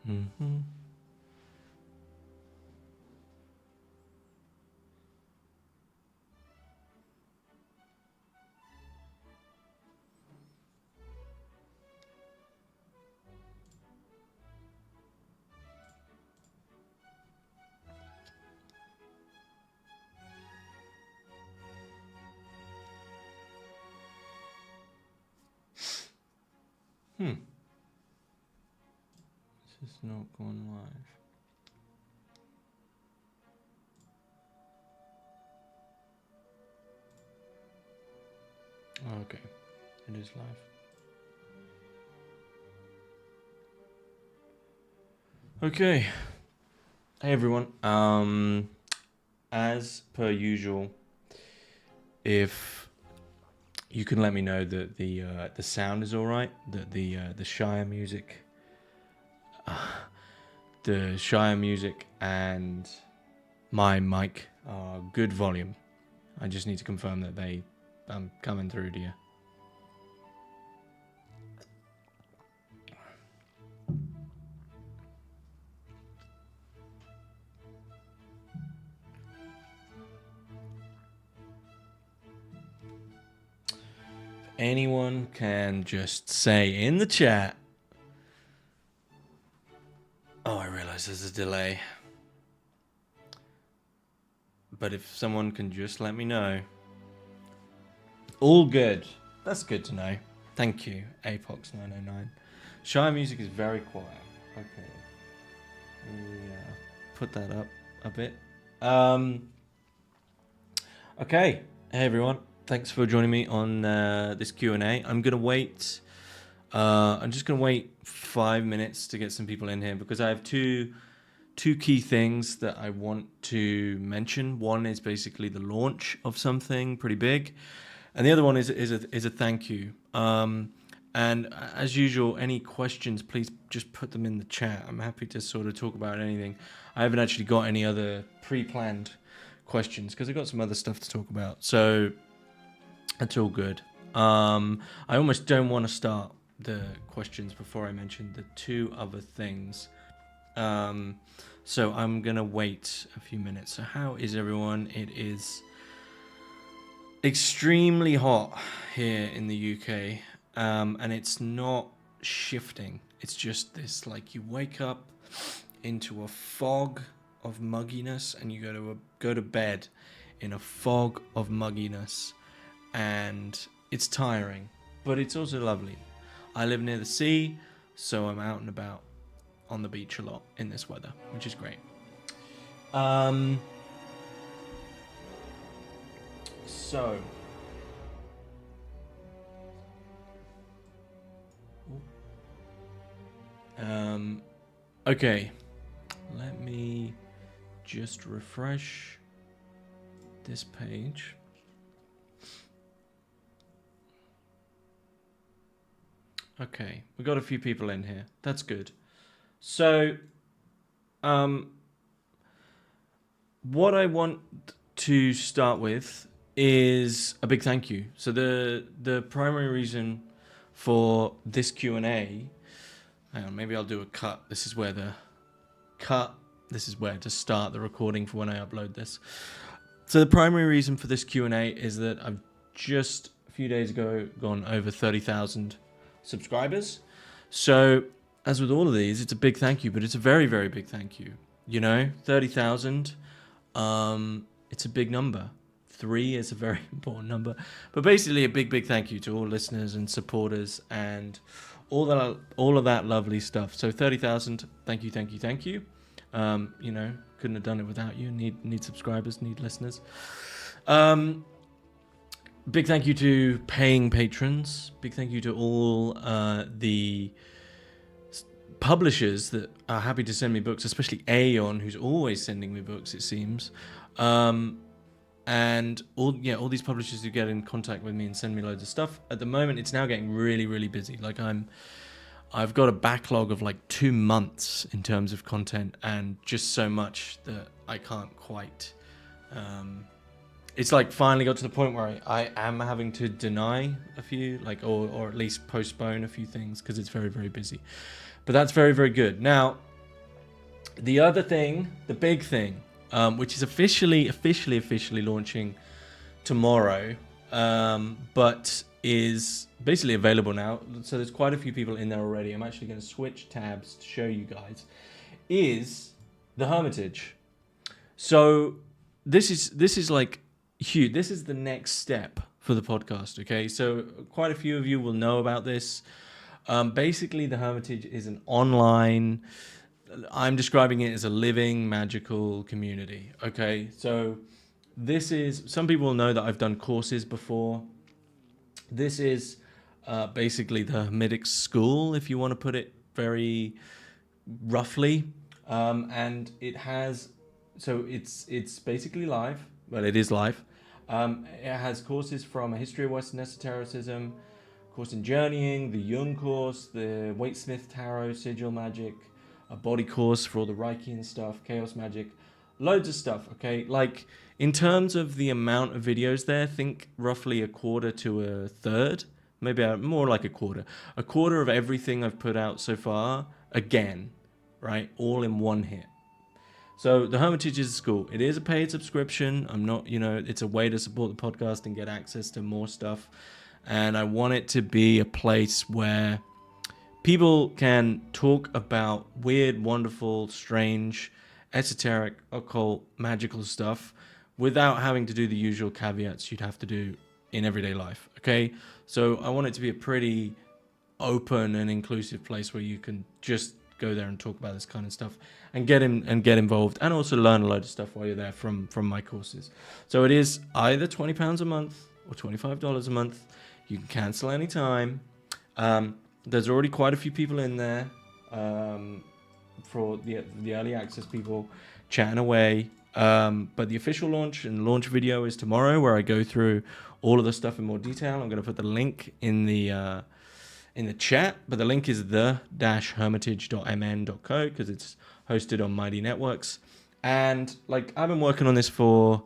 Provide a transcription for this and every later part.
Mm-hmm. This is not going live. Okay, it is live. Okay. Hey everyone. As per usual, if you can let me know that the sound is all right, that the Shire music, and my mic are good volume. I just need to confirm that I'm coming through to you. Anyone can just say in the chat. Oh, I realize there's a delay. But if someone can just let me know. All good. That's good to know. Thank you, Apox909. Shire music is very quiet. Okay. Yeah. Put that up a bit. Okay. Hey everyone. Thanks for joining me on this Q&A. I'm gonna wait. I'm just gonna wait 5 minutes to get some people in here because I have two key things that I want to mention. One is basically the launch of something pretty big, and the other one is a thank you. And as usual, any questions, please just put them in the chat. I'm happy to sort of talk about anything. I haven't actually got any other pre-planned questions because I've got some other stuff to talk about. So that's all good. I almost don't want to start the questions before I mention the two other things. So I'm gonna wait a few minutes. So how is everyone? It is extremely hot here in the UK, and it's not shifting. It's just this, like, you wake up into a fog of mugginess and you go to bed in a fog of mugginess, and it's tiring, but it's also lovely. I live near the sea, so I'm out and about on the beach a lot in this weather, which is great. Okay, let me just refresh this page. Okay, we got a few people in here. That's good. So, what I want to start with is a big thank you. So the primary reason for this Q&A, hang on, maybe I'll do a cut. This is where to start the recording for when I upload this. So the primary reason for this Q&A is that I've just a few days ago gone over 30,000 subscribers. So as with all of these, it's a big thank you, but it's a very, very big thank you. You know, 30,000, it's a big number. 3 is a very important number, but basically a big, big thank you to all listeners and supporters and all of that lovely stuff. So 30,000, thank you, thank you, thank you. You know, couldn't have done it without you. Need subscribers, need listeners. Big thank you to paying patrons. Big thank you to all the publishers that are happy to send me books, especially Aeon, who's always sending me books, it seems. And all these publishers who get in contact with me and send me loads of stuff. At the moment, it's now getting really, really busy. Like I've got a backlog of like 2 months in terms of content, and just so much that I can't quite. It's like finally got to the point where I am having to deny a few, like, or at least postpone a few things because it's very, very busy. But that's very, very good. Now, The other thing, the big thing, which is officially launching tomorrow, but is basically available now. So there's quite a few people in there already. I'm actually going to switch tabs to show you guys. Is the Hermitage. So this is like huge. This is the next step for the podcast. Okay, so quite a few of you will know about this. Basically, the Hermitage is an online. I'm describing it as a living magical community. Okay, so this is, some people know that I've done courses before. This is basically the Hermitage school, if you want to put it very roughly. And it has, so it's basically live. Well, it is live. It has courses from a history of Western esotericism, course in journeying, the Jung course, the Waitsmith Tarot, sigil magic, a body course for all the Reiki and stuff, chaos magic, loads of stuff. Okay, like in terms of the amount of videos there, think roughly a quarter to a third, maybe more like a quarter of everything I've put out so far. Again, right, all in one hit. So the Hermitage is a school. It is a paid subscription. I'm not, it's a way to support the podcast and get access to more stuff. And I want it to be a place where people can talk about weird, wonderful, strange, esoteric, occult, magical stuff without having to do the usual caveats you'd have to do in everyday life. Okay? So I want it to be a pretty open and inclusive place where you can just go there and talk about this kind of stuff and get involved, and also learn a load of stuff while you're there from my courses. So it is either £20 a month or $25 a month. You can cancel anytime. There's already quite a few people in there for the early access people chatting away. But the official launch video is tomorrow, where I go through all of the stuff in more detail. I'm going to put the link in the chat, but the link is the-hermitage.mn.co because it's hosted on Mighty Networks. And like, I've been working on this for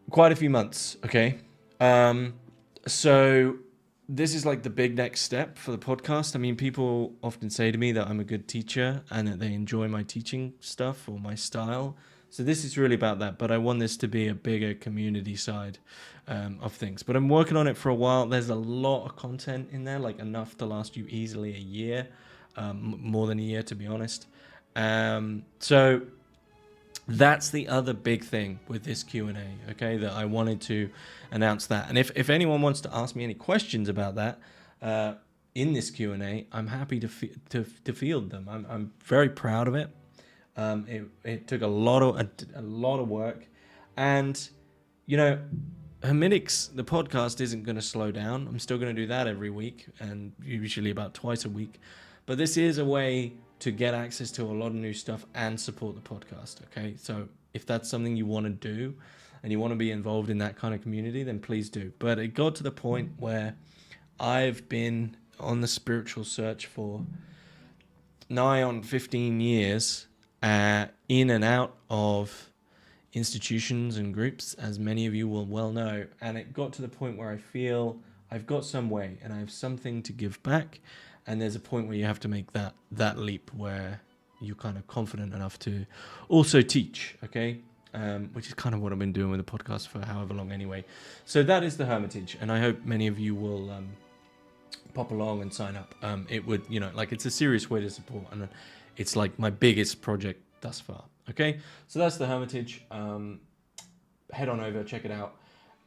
quite a few months. Okay. So this is like the big next step for the podcast. I mean, people often say to me that I'm a good teacher and that they enjoy my teaching stuff or my style. So this is really about that, but I want this to be a bigger community side of things. But I'm working on it for a while. There's a lot of content in there, like enough to last you easily a year, more than a year, to be honest. So that's the other big thing with this Q&A, okay, that I wanted to announce that. And if anyone wants to ask me any questions about that in this Q&A, I'm happy to field them. I'm very proud of it. It took a lot of work, and Hermitix, the podcast, isn't going to slow down. I'm still going to do that every week, and usually about twice a week. But this is a way to get access to a lot of new stuff and support the podcast. Okay, so if that's something you want to do and you want to be involved in that kind of community, then please do. But it got to the point where I've been on the spiritual search for nigh on 15 years. In and out of institutions and groups, as many of you will well know. And it got to the point where I feel I've got some way and I have something to give back. And there's a point where you have to make that leap where you're kind of confident enough to also teach, okay? Which is kind of what I've been doing with the podcast for however long anyway. So that is the Hermitage, and I hope many of you will pop along and sign up. It would, it's a serious way to support, and it's like my biggest project thus far. Okay, so that's the Hermitage. Head on over, check it out.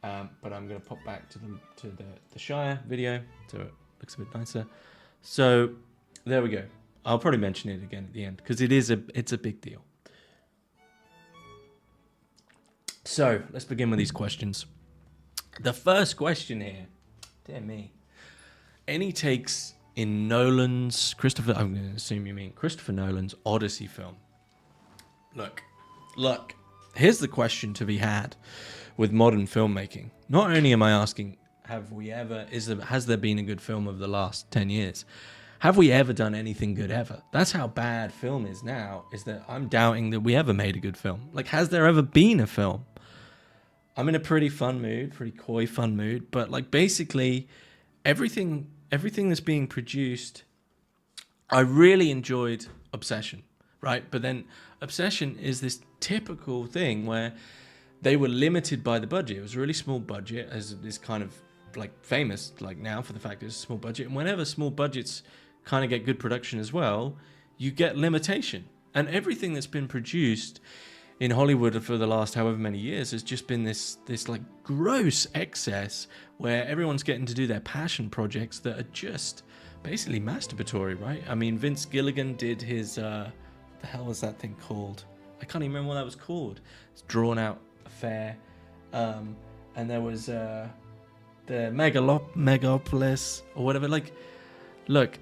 But I'm going to pop back to the Shire video, so it looks a bit nicer. So there we go. I'll probably mention it again at the end because it's a big deal. So let's begin with these questions. The first question here, dear me, any takes in Nolan's I'm going to assume you mean Christopher Nolan's Odyssey film. Look, here's the question to be had with modern filmmaking. Not only am I asking, has there been a good film of the last 10 years? Have we ever done anything good ever? That's how bad film is now, is that I'm doubting that we ever made a good film. Like, has there ever been a film? I'm in a pretty coy fun mood, but like basically everything that's being produced, I really enjoyed Obsession. right? But then Obsession is this typical thing where they were limited by the budget. It was a really small budget, as is kind of like famous like now for the fact it's a small budget. And whenever small budgets kind of get good production as well, you get limitation. And everything that's been produced in Hollywood for the last however many years has just been this like gross excess where everyone's getting to do their passion projects that are just basically masturbatory, right? I mean, Vince Gilligan did his the hell was that thing called? I can't even remember what that was called. It's Drawn Out Affair. And there was the Megapolis or whatever. Like, look,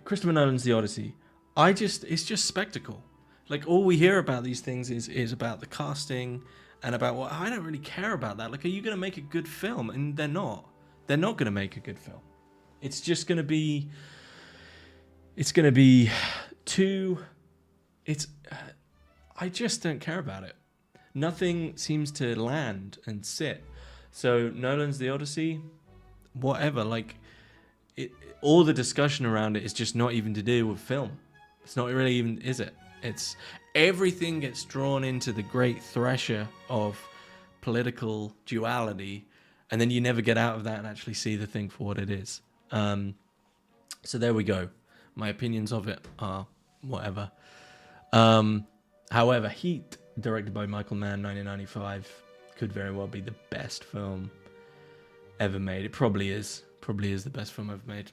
Christopher Nolan's The Odyssey. It's just spectacle. Like, all we hear about these things is about the casting and about what I don't really care about that. Like, are you going to make a good film? And they're not. They're not going to make a good film. It's just going to be. It's going to be too. It's. I just don't care about it. Nothing seems to land and sit. So Nolan's The Odyssey, whatever. Like, all the discussion around it is just not even to do with film. It's not really even, is it? It's everything gets drawn into the great thresher of political duality, and then you never get out of that and actually see the thing for what it is. So there we go. My opinions of it are whatever. However, Heat, directed by Michael Mann, 1995, could very well be the best film ever made. It probably is. Probably is the best film ever made.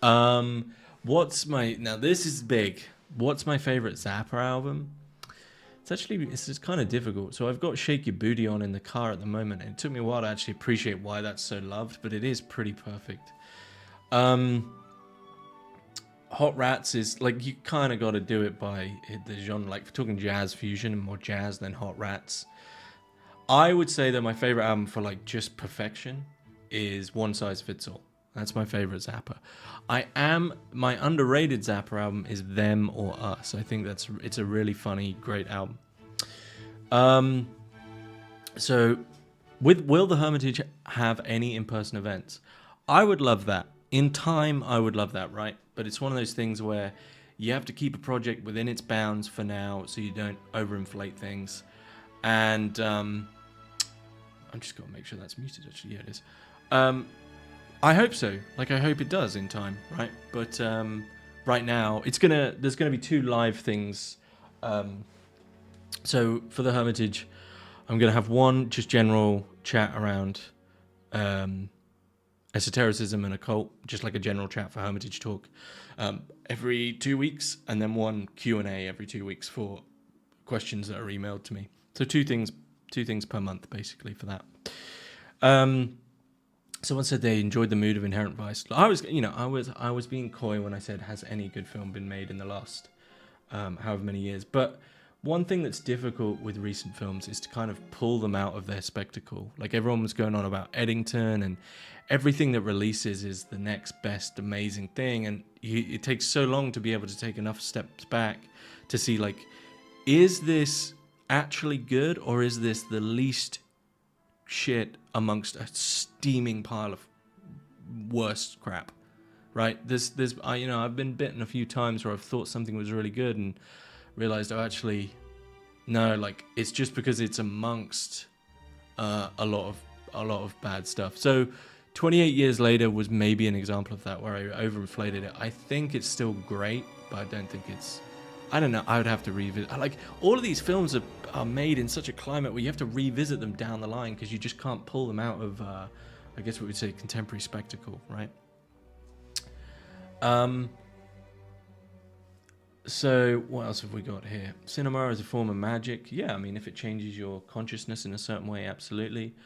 Now this is big. What's my favorite Zappa album? It's just kind of difficult. So I've got Shake Your Booty on in the car at the moment, and it took me a while to actually appreciate why that's so loved, but it is pretty perfect. Hot Rats is like, you kind of got to do it by the genre. Like, if we're talking jazz fusion and more jazz than Hot Rats, I would say that my favorite album for like just perfection is One Size Fits All. That's my favorite Zappa. My underrated Zappa album is Them or Us. I think it's a really funny, great album. So will the Hermitage have any in-person events? I would love that. In time, I would love that, right? But it's one of those things where you have to keep a project within its bounds for now so you don't overinflate things. And I'm just going to make sure that's muted, actually. Yeah, it is. I hope so. Like, I hope it does in time, right? But right now, there's gonna be 2 live things. So for the Hermitage, I'm gonna have one just general chat around esotericism and occult, just like a general chat for Hermitage Talk, every 2 weeks, and then one Q&A every 2 weeks for questions that are emailed to me. So two things per month, basically, for that. Someone said they enjoyed the mood of Inherent Vice. I was being coy when I said, has any good film been made in the last however many years? But one thing that's difficult with recent films is to kind of pull them out of their spectacle. Like, everyone was going on about Eddington, and everything that releases is the next best amazing thing. And it takes so long to be able to take enough steps back to see, like, is this actually good, or is this the least shit amongst a steaming pile of worst crap, right? I've been bitten a few times where I've thought something was really good and realized, actually, no, like, it's just because it's amongst a lot of bad stuff. So 28 years later was maybe an example of that, where I overinflated it. I think it's still great, but I don't think it's, I don't know, I would have to revisit. Like, all of these films are made in such a climate where you have to revisit them down the line because you just can't pull them out of, I guess we would say, contemporary spectacle, right? So what else have we got here? Cinema as a form of magic. Yeah, I mean, if it changes your consciousness in a certain way, absolutely.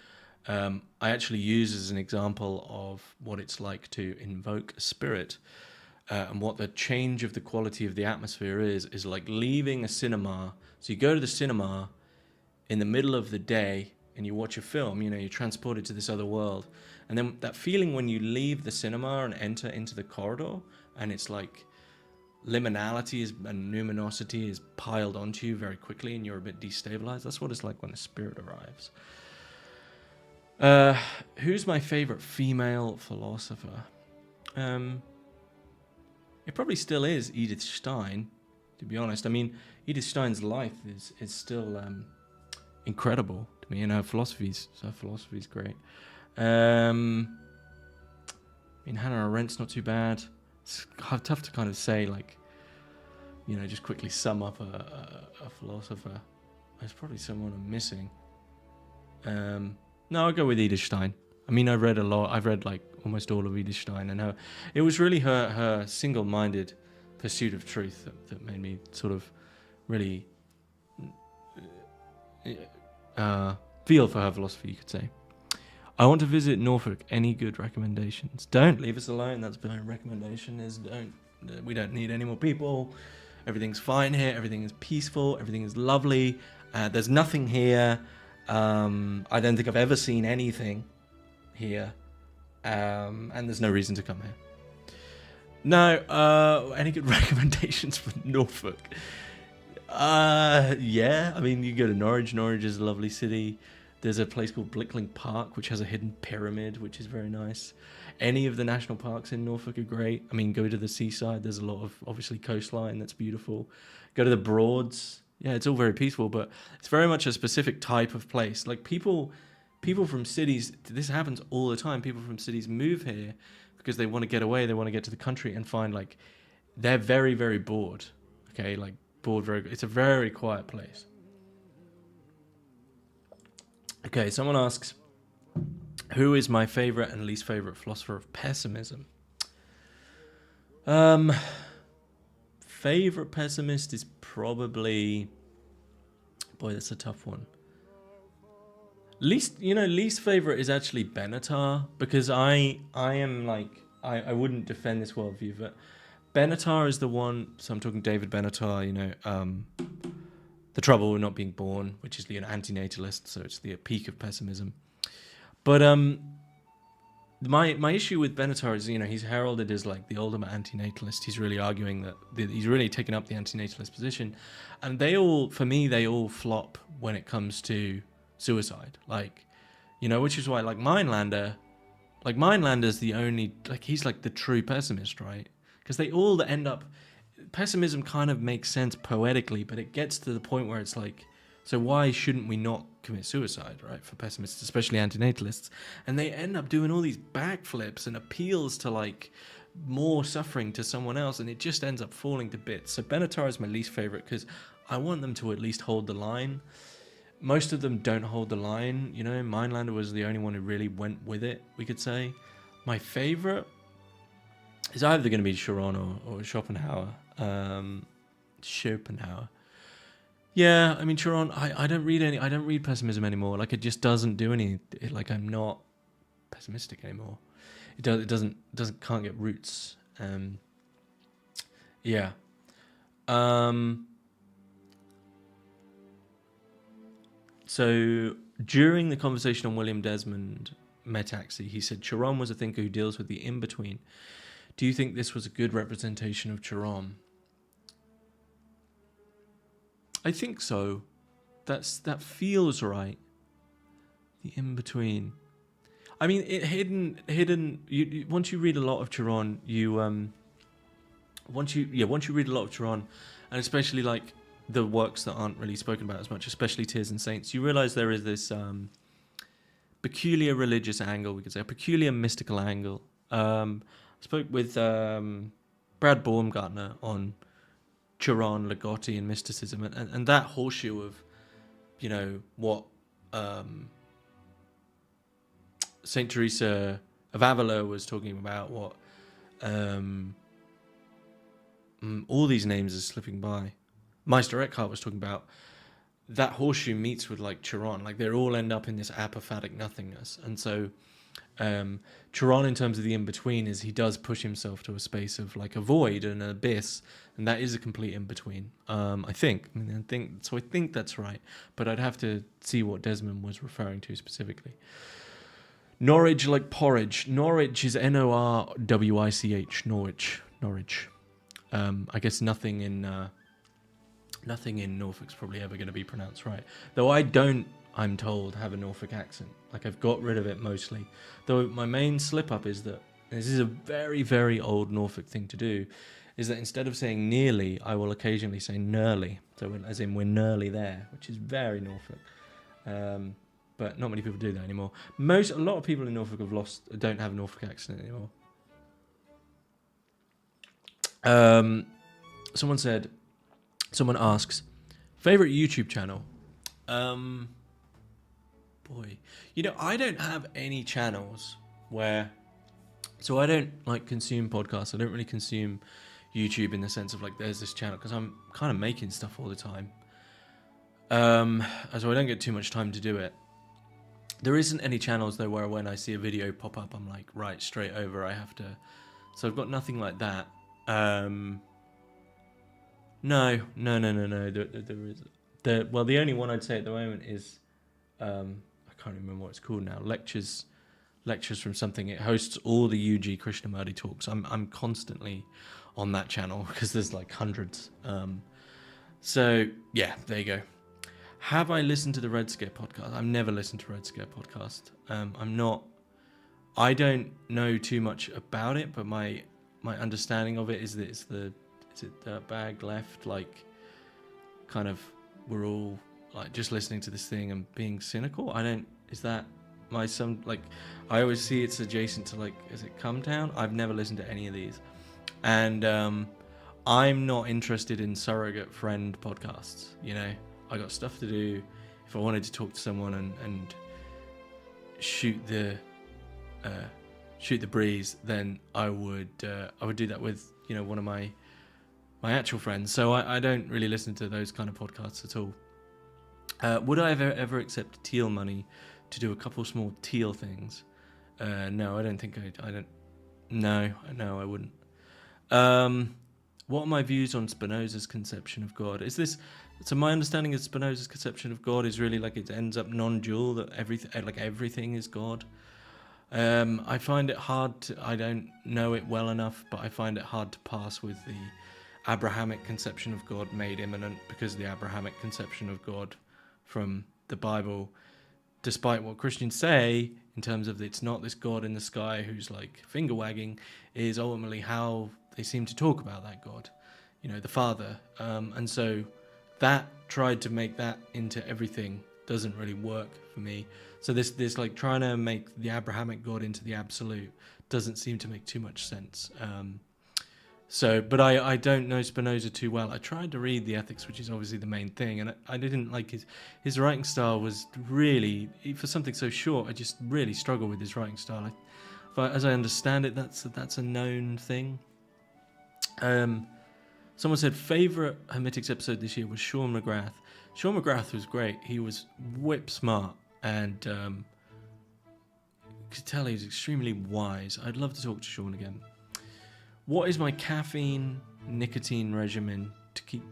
I actually use as an example of what it's like to invoke a spirit. And what the change of the quality of the atmosphere is like leaving a cinema. So you go to the cinema in the middle of the day and you watch a film, you're transported to this other world. And then that feeling when you leave the cinema and enter into the corridor, and it's like liminality and numinosity is piled onto you very quickly and you're a bit destabilized. That's what it's like when a spirit arrives. Who's my favorite female philosopher? it probably still is Edith Stein, to be honest. I mean, Edith Stein's life is still incredible to me, and her philosophy's great. I mean, Hannah Arendt's not too bad. It's tough to kind of say, like, you know, just quickly sum up a philosopher. There's probably someone I'm missing. No, I'll go with Edith Stein. I mean, I've read a lot. I've read like almost all of Edith Stein, and it was really her single-minded pursuit of truth that made me sort of really feel for her philosophy, you could say. I want to visit Norfolk. Any good recommendations? Don't leave us alone. That's my recommendation. We don't need any more people. Everything's fine here. Everything is peaceful. Everything is lovely. There's nothing here. I don't think I've ever seen anything here, and there's no reason to come here. No, any good recommendations for Norfolk? Yeah, I mean, you go to Norwich. Norwich is a lovely city. There's a place called Blickling Park, which has a hidden pyramid, which is very nice. Any of the national parks in Norfolk are great. I mean, go to the seaside. There's a lot of, obviously, coastline that's beautiful. Go to the Broads. Yeah, it's all very peaceful, but it's very much a specific type of place. Like, people from cities, this happens all the time. People from cities move here because they want to get away. They want to get to the country and find, like, they're very, very bored. Okay, like, bored very. It's a very quiet place. Okay, someone asks, who is my favorite and least favorite philosopher of pessimism? Favorite pessimist is probably, boy, that's a tough one. Least favorite is actually Benatar, because I am like, I wouldn't defend this worldview, but Benatar is the one. So I'm talking David Benatar, The Trouble with Not Being Born, which is the anti-natalist, so it's the peak of pessimism. But my issue with Benatar is, he's heralded as like the ultimate anti-natalist. He's really arguing that he's really taken up the anti-natalist position, and they all flop when it comes to suicide. Like, which is why like Mindlander's the only, like, he's like the true pessimist, right? Because they all end up. Pessimism kind of makes sense poetically, but it gets to the point where it's like, so why shouldn't we not commit suicide, right? For pessimists, especially antinatalists. And they end up doing all these backflips and appeals to like more suffering to someone else, and it just ends up falling to bits. So Benatar is my least favorite because I want them to at least hold the line. Most of them don't hold the line. Mindlander was the only one who really went with it, we could say. My favorite is either going to be Chiron or Schopenhauer. Schopenhauer. Yeah, I mean, Chiron, I don't read pessimism anymore. Like, it just doesn't do any, like, I'm not pessimistic anymore. It can't get roots. Yeah. So during the conversation on William Desmond Metaxi, he said Chiron was a thinker who deals with the in-between. Do you think this was a good representation of Chiron? I think so. That feels right. The in-between. I mean, hidden. You once you read a lot of Chiron, once you read a lot of Chiron, and especially like the works that aren't really spoken about as much, especially Tears and Saints, you realize there is this peculiar religious angle, we could say, a peculiar mystical angle. I spoke with Brad Baumgartner on Chiron, Ligotti, and mysticism, and that horseshoe of, what Saint Teresa of Avila was talking about, what all these names are slipping by. Meister Eckhart was talking about. That horseshoe meets with like Chiron, like they all end up in this apophatic nothingness, and so Chiron, in terms of the in-between, is he does push himself to a space of like a void and an abyss, and that is a complete in-between. I think that's right, but I'd have to see what Desmond was referring to specifically. Norwich, like porridge. Norwich is Norwich. Norwich. I guess nothing in Norfolk's probably ever going to be pronounced right. Though I don't, I'm told, have a Norfolk accent. Like, I've got rid of it mostly. Though my main slip-up is that, this is a very, very old Norfolk thing to do, is that instead of saying nearly, I will occasionally say nearly. So as in we're nearly there, which is very Norfolk. But not many people do that anymore. A lot of people in Norfolk don't have a Norfolk accent anymore. Someone asks, favorite YouTube channel? Boy, I don't have any channels so I don't like consume podcasts. I don't really consume YouTube in the sense of like there's this channel because I'm kind of making stuff all the time. So I don't get too much time to do it. There isn't any channels though where when I see a video pop up, I'm like, right, straight over. I have to. So I've got nothing like that. No. There is. The only one I'd say at the moment is, I can't remember what it's called now. Lectures from something. It hosts all the UG Krishnamurti talks. I'm constantly on that channel because there's like hundreds. So yeah, there you go. Have I listened to the Red Scare podcast? I've never listened to Red Scare podcast. I don't know too much about it, but my understanding of it is that is it Dirtbag Left, like kind of we're all like just listening to this thing and being cynical. I always see it's adjacent to like, is it Come Down? I've never listened to any of these. And I'm not interested in surrogate friend podcasts, I got stuff to do. If I wanted to talk to someone and shoot the breeze, then I would do that with one of my actual friends. So I don't really listen to those kind of podcasts at all. Would I ever accept Teal money to do a couple small Teal things? No, I don't think I don't. No, I wouldn't. What are my views on Spinoza's conception of God? So my understanding of Spinoza's conception of God is really like it ends up non-dual, that everything is God. I find it hard I don't know it well enough, but I find it hard to pass with the Abrahamic conception of God made immanent, because the Abrahamic conception of God from the Bible, despite what Christians say in terms of it's not this God in the sky who's like finger wagging, is ultimately how they seem to talk about that God, the Father. And so that tried to make that into everything doesn't really work for me. So this like trying to make the Abrahamic God into the absolute doesn't seem to make too much sense. But I don't know Spinoza too well. I tried to read the Ethics, which is obviously the main thing, and I didn't like his writing style. Was really, for something so short, I just really struggle with his writing style. As I understand it, that's a known thing. Someone said favourite Hermitics episode this year was Sean McGrath. Sean McGrath was great. He was whip smart and could tell he was extremely wise. I'd love to talk to Sean again. What is my caffeine nicotine regimen to keep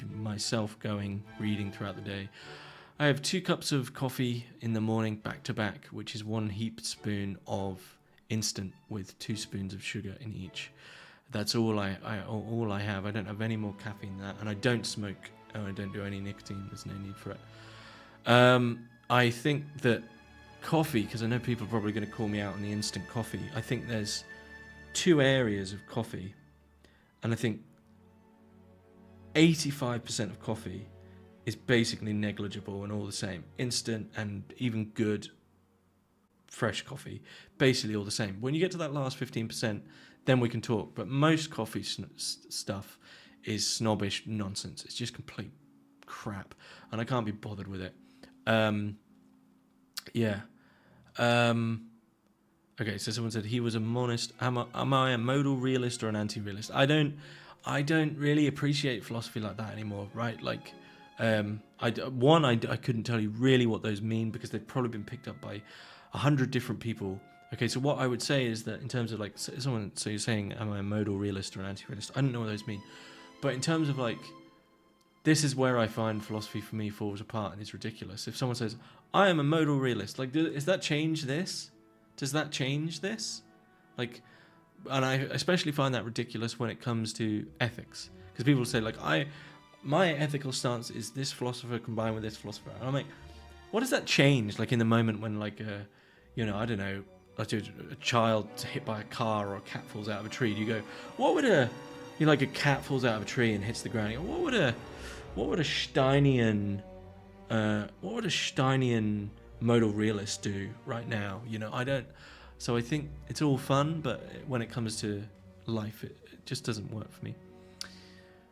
myself going reading throughout the day? I have 2 cups of coffee in the morning back to back, which is 1 heaped spoon of instant with 2 spoons of sugar in each. That's all I have. I don't have any more caffeine than that, and I don't smoke. I don't do any nicotine. There's no need for it. I think that coffee, because I know people are probably going to call me out on the instant coffee. I think there's 2 areas of coffee, and I think 85% of coffee is basically negligible and all the same. Instant and even good fresh coffee, basically all the same. When you get to that last 15%, then we can talk. But most coffee stuff is snobbish nonsense. It's just complete crap, and I can't be bothered with it. Okay, so someone said he was a monist. Am I a modal realist or an anti-realist? I don't really appreciate philosophy like that anymore, right? Like, I couldn't tell you really what those mean, because they've probably been picked up by 100 different people. Okay, so what I would say is that in terms of like so you're saying, am I a modal realist or an anti-realist? I don't know what those mean, but in terms of like, this is where I find philosophy for me falls apart and is ridiculous. If someone says, I am a modal realist, like, does that change this? Does that change this? Like, and I especially find that ridiculous when it comes to ethics, because people say like, my ethical stance is this philosopher combined with this philosopher, and I'm like, what does that change? Like in the moment when like I don't know, like a child hit by a car or a cat falls out of a tree, do you go, what You know, like a cat falls out of a tree and hits the ground. What would a Steinian modal realist do right now? You know, I don't. So I think it's all fun, but when it comes to life, it just doesn't work for me.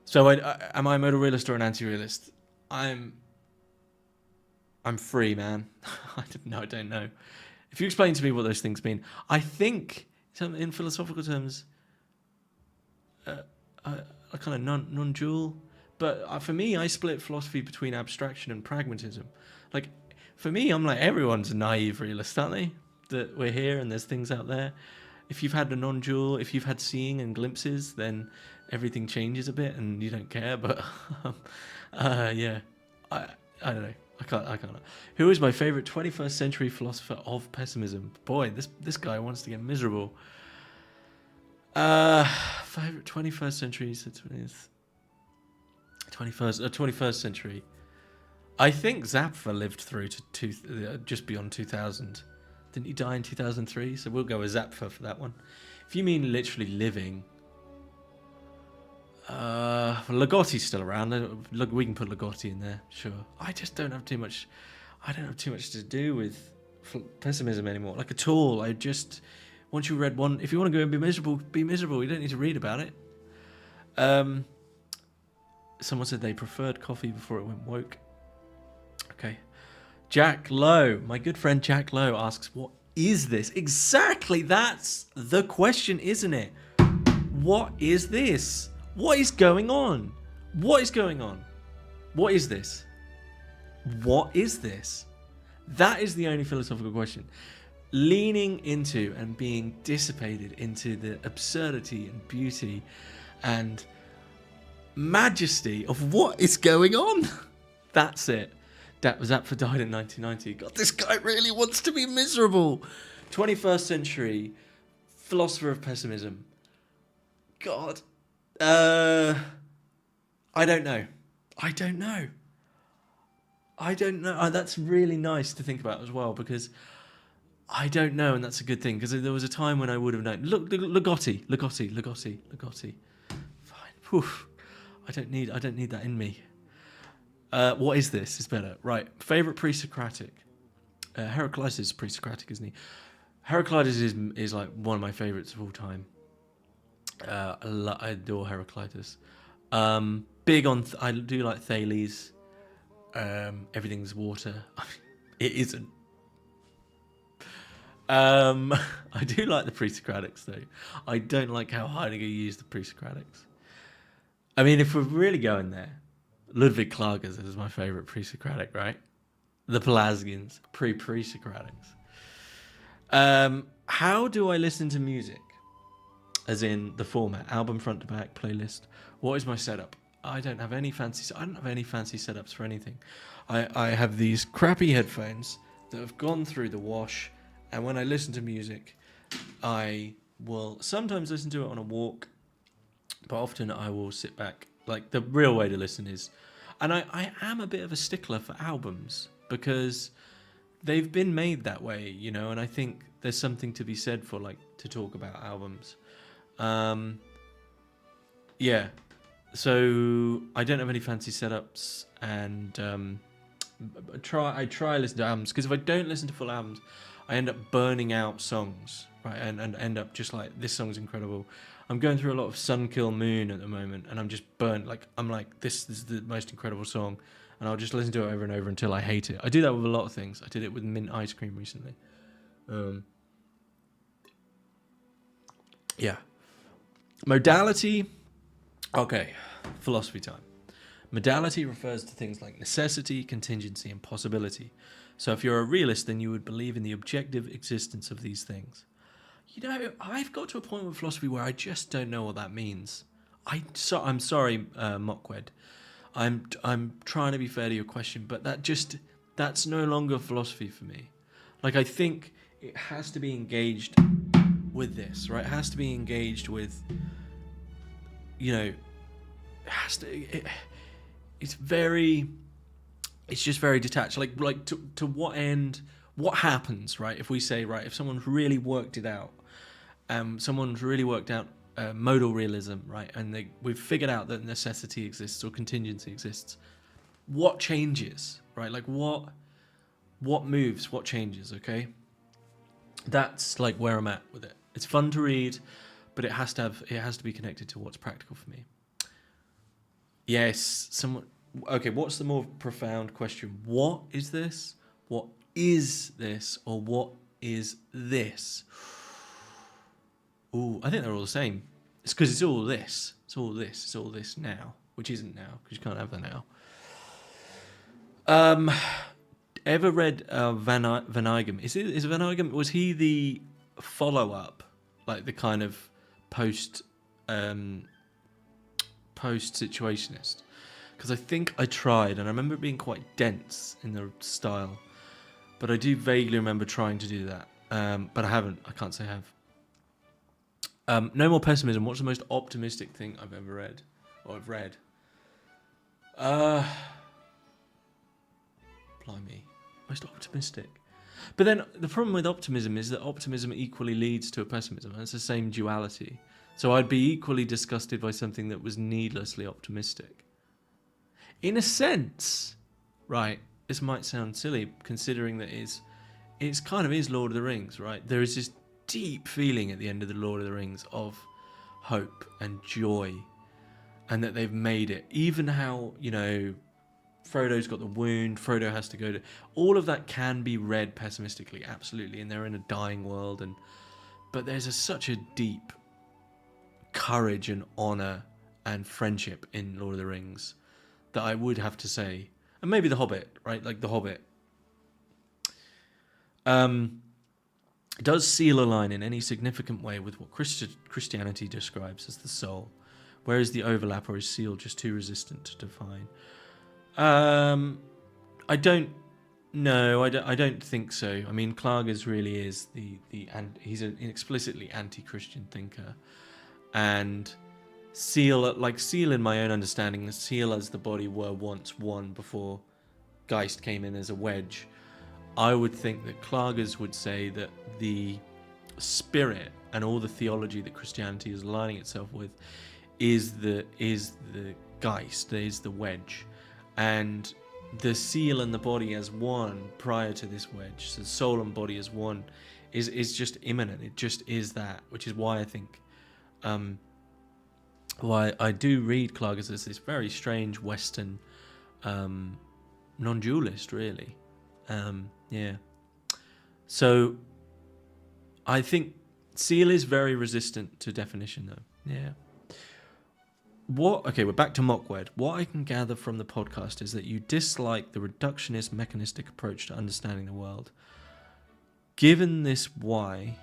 So am I a modal realist or an anti-realist? I'm free, man. I don't know. If you explain to me what those things mean, I think in philosophical terms, a kind of non-dual. But for me, I split philosophy between abstraction and pragmatism. Like, for me, I'm like, everyone's a naive realist, aren't they? That we're here and there's things out there. If you've had a non-dual, if you've had seeing and glimpses, then everything changes a bit and you don't care. But yeah, I don't know. I can't. Who is my favorite 21st century philosopher of pessimism? Boy, this guy wants to get miserable. Favorite 21st century, 21st century. I think Zappa lived through to just beyond 2000. Didn't he die in 2003? So we'll go with Zappa for that one. If you mean literally living, Ligotti's still around. Look, we can put Ligotti in there, sure. I just don't have too much. I don't have too much to do with pessimism anymore, like at all. I just, once you read one, if you want to go and be miserable, be miserable. You don't need to read about it. Someone said they preferred coffee before it went woke. Okay. Jack Lowe, my good friend Jack Lowe asks, what is this? Exactly, that's the question, isn't it? What is this? What is going on? What is going on? What is this? What is this? That is the only philosophical question. Leaning into and being dissipated into the absurdity and beauty and majesty of what is going on. That's it. Zappa died in 1990. God, this guy really wants to be miserable. 21st century philosopher of pessimism. God. I don't know. That's really nice to think about as well, because I don't know, and that's a good thing, because there was a time when I would have known. Look, Ligotti. Fine. Whew. I don't need that in me. What is this? It's better. Right. Favorite pre-Socratic. Heraclitus is pre-Socratic, isn't he? Heraclitus is like one of my favorites of all time. I adore Heraclitus. Big on. I do like Thales. Everything's water. It isn't. I do like the pre-Socratics though. I don't like how Heidegger used the pre-Socratics. I mean, if we're really going there, Ludwig Klages is my favourite pre-Socratic, right? The Pelasgians, pre-Socratics. How do I listen to music? As in the format, album front to back, playlist. What is my setup? I don't have any fancy setups for anything. I have these crappy headphones that have gone through the wash, and when I listen to music, I will sometimes listen to it on a walk, but often I will sit back. Like, the real way to listen is, and I am a bit of a stickler for albums because they've been made that way, you know, and I think there's something to be said for, like, to talk about albums. Yeah, so I don't have any fancy setups, and I try to listen to albums, because if I don't listen to full albums, I end up burning out songs, right, and end up just like, this song's incredible. I'm going through a lot of Sun Kill Moon at the moment, and I'm just burnt. Like, I'm like, this is the most incredible song, and I'll just listen to it over and over until I hate it. I do that with a lot of things. I did it with mint ice cream recently. Yeah. Modality. Okay, philosophy time. Modality refers to things like necessity, contingency, and possibility. So if you're a realist, then you would believe in the objective existence of these things. You know, I've got to a point with philosophy where I just don't know what that means. I'm sorry, Mockwed. I'm trying to be fair to your question, but that's no longer philosophy for me. Like, I think it has to be engaged with this, right? It has to be engaged with, you know, it's just very detached. Like to what end? What happens, right? If we say, right, if someone's really worked it out, someone's really worked out modal realism, right? And we've figured out that necessity exists or contingency exists. What changes, right? Like what moves, what changes, okay? That's like where I'm at with it. It's fun to read, but it has to be connected to what's practical for me. Yes, okay, what's the more profound question? What is this? What is this? Or what is this? Ooh, I think they're all the same. It's because it's all this. It's all this. It's all this now, which isn't now, because you can't have the now. Ever read Van Eyck? Is Van Eyck? Was he the follow-up, like the kind of post situationist? Because I think I tried, and I remember it being quite dense in the style, but I do vaguely remember trying to do that. But I haven't. I can't say I have. No More Pessimism. What's the most optimistic thing I've ever read, or I've read? Blimey. Most optimistic. But then the problem with optimism is that optimism equally leads to a pessimism. And it's the same duality. So I'd be equally disgusted by something that was needlessly optimistic. In a sense, right, this might sound silly considering that it's kind of is Lord of the Rings, right? There is this deep feeling at the end of the Lord of the Rings of hope and joy, and that they've made it. Even how, Frodo's got the wound, Frodo has to go to... All of that can be read pessimistically, absolutely, and they're in a dying world, but there's such a deep courage and honour and friendship in Lord of the Rings that I would have to say... And maybe The Hobbit, right? Like The Hobbit. Does seal align in any significant way with what Christianity describes as the soul? Where is the overlap, or is seal just too resistant to define? I don't know. I don't think so. I mean, Klages really is he's an explicitly anti-Christian thinker, and seal in my own understanding, the seal as the body were once one before Geist came in as a wedge. I would think that Klages would say that the spirit and all the theology that Christianity is aligning itself with is the Geist, is the wedge, and the seal and the body as one prior to this wedge, so soul and body as one, is just immanent. It just is that, which is why I think, why I do read Klages as this very strange Western non-dualist, really. Yeah. So I think seal is very resistant to definition, though. Yeah. Okay, we're back to Mockwed. What I can gather from the podcast is that you dislike the reductionist, mechanistic approach to understanding the world. Given this why,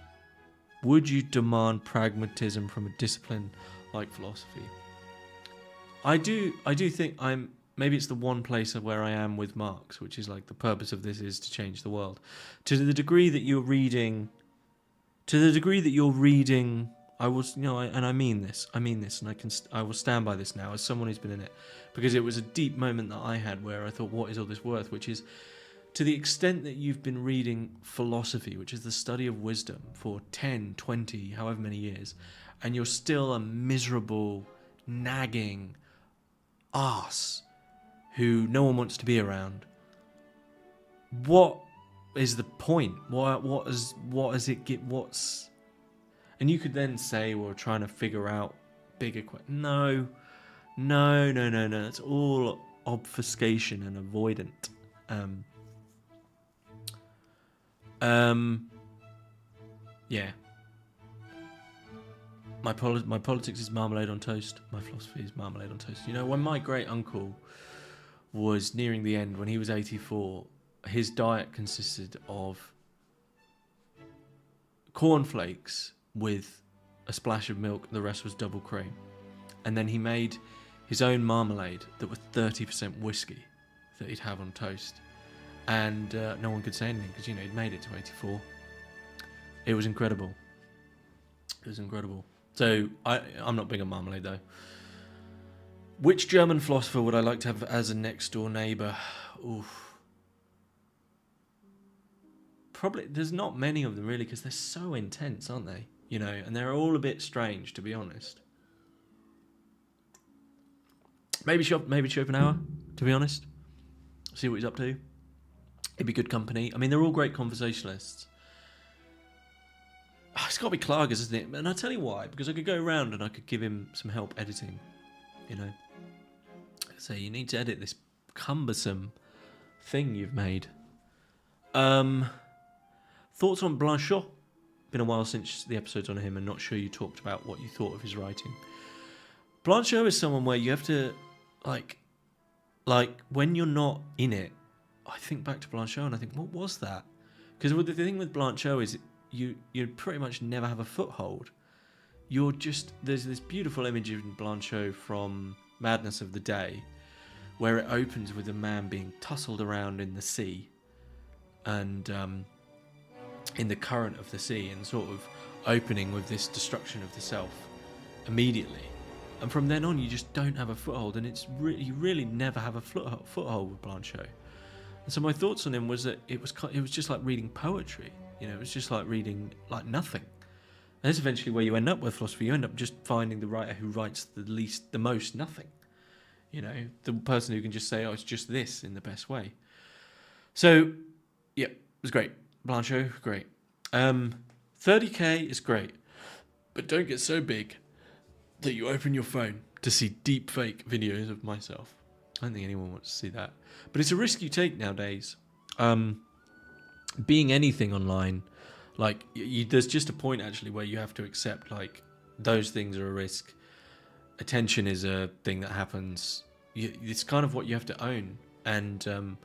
would you demand pragmatism from a discipline like philosophy? I do think maybe it's the one place where I am with Marx, which is like the purpose of this is to change the world. To the degree that you're reading, I was, and I mean this, and I will stand by this now as someone who's been in it, because it was a deep moment that I had where I thought, what is all this worth? Which is, to the extent that you've been reading philosophy, which is the study of wisdom, for 10, 20, however many years, and you're still a miserable, nagging arse who no one wants to be around, what is the point? What's... And you could then say, we're trying to figure out bigger questions. No. It's all obfuscation and avoidant. Yeah. My politics is marmalade on toast. My philosophy is marmalade on toast. When my great uncle was nearing the end, when he was 84, his diet consisted of cornflakes with a splash of milk. The rest was double cream. And then he made his own marmalade that was 30% whiskey that he'd have on toast. And no one could say anything because, he'd made it to 84. It was incredible. So I'm not big on marmalade, though. Which German philosopher would I like to have as a next-door neighbour? Oof. Probably, there's not many of them, really, because they're so intense, aren't they? you know, and they're all a bit strange, to be honest. Maybe Schopenhauer, to be honest. See what he's up to. It'd be good company. I mean, they're all great conversationalists. Oh, it's got to be Klages, isn't it? And I'll tell you why. Because I could go around and I could give him some help editing, you know. So you need to edit this cumbersome thing you've made. Thoughts on Blanchot? Been a while since the episodes on him, and not sure you talked about what you thought of his writing. Blanchot is someone where you have to, like when you're not in it, I think back to Blanchot and I think, what was that? Because the thing with Blanchot is you pretty much never have a foothold. There's this beautiful image of Blanchot from Madness of the Day, where it opens with a man being tussled around in the sea, and in the current of the sea, and sort of opening with this destruction of the self immediately. And from then on, you just don't have a foothold, and you really never have a foothold with Blanchot. And so my thoughts on him was that it was just like reading poetry. You know, it was just like reading like nothing. And that's eventually where you end up with philosophy. You end up just finding the writer who writes the most nothing. You know, the person who can just say, oh, it's just this in the best way. So, yeah, it was great. Blanchot, great. 30k is great, but don't get so big that you open your phone to see deep fake videos of myself. I don't think anyone wants to see that. But it's a risk you take nowadays. Being anything online, like there's just a point actually where you have to accept like those things are a risk. Attention is a thing that happens. It's kind of what you have to own. And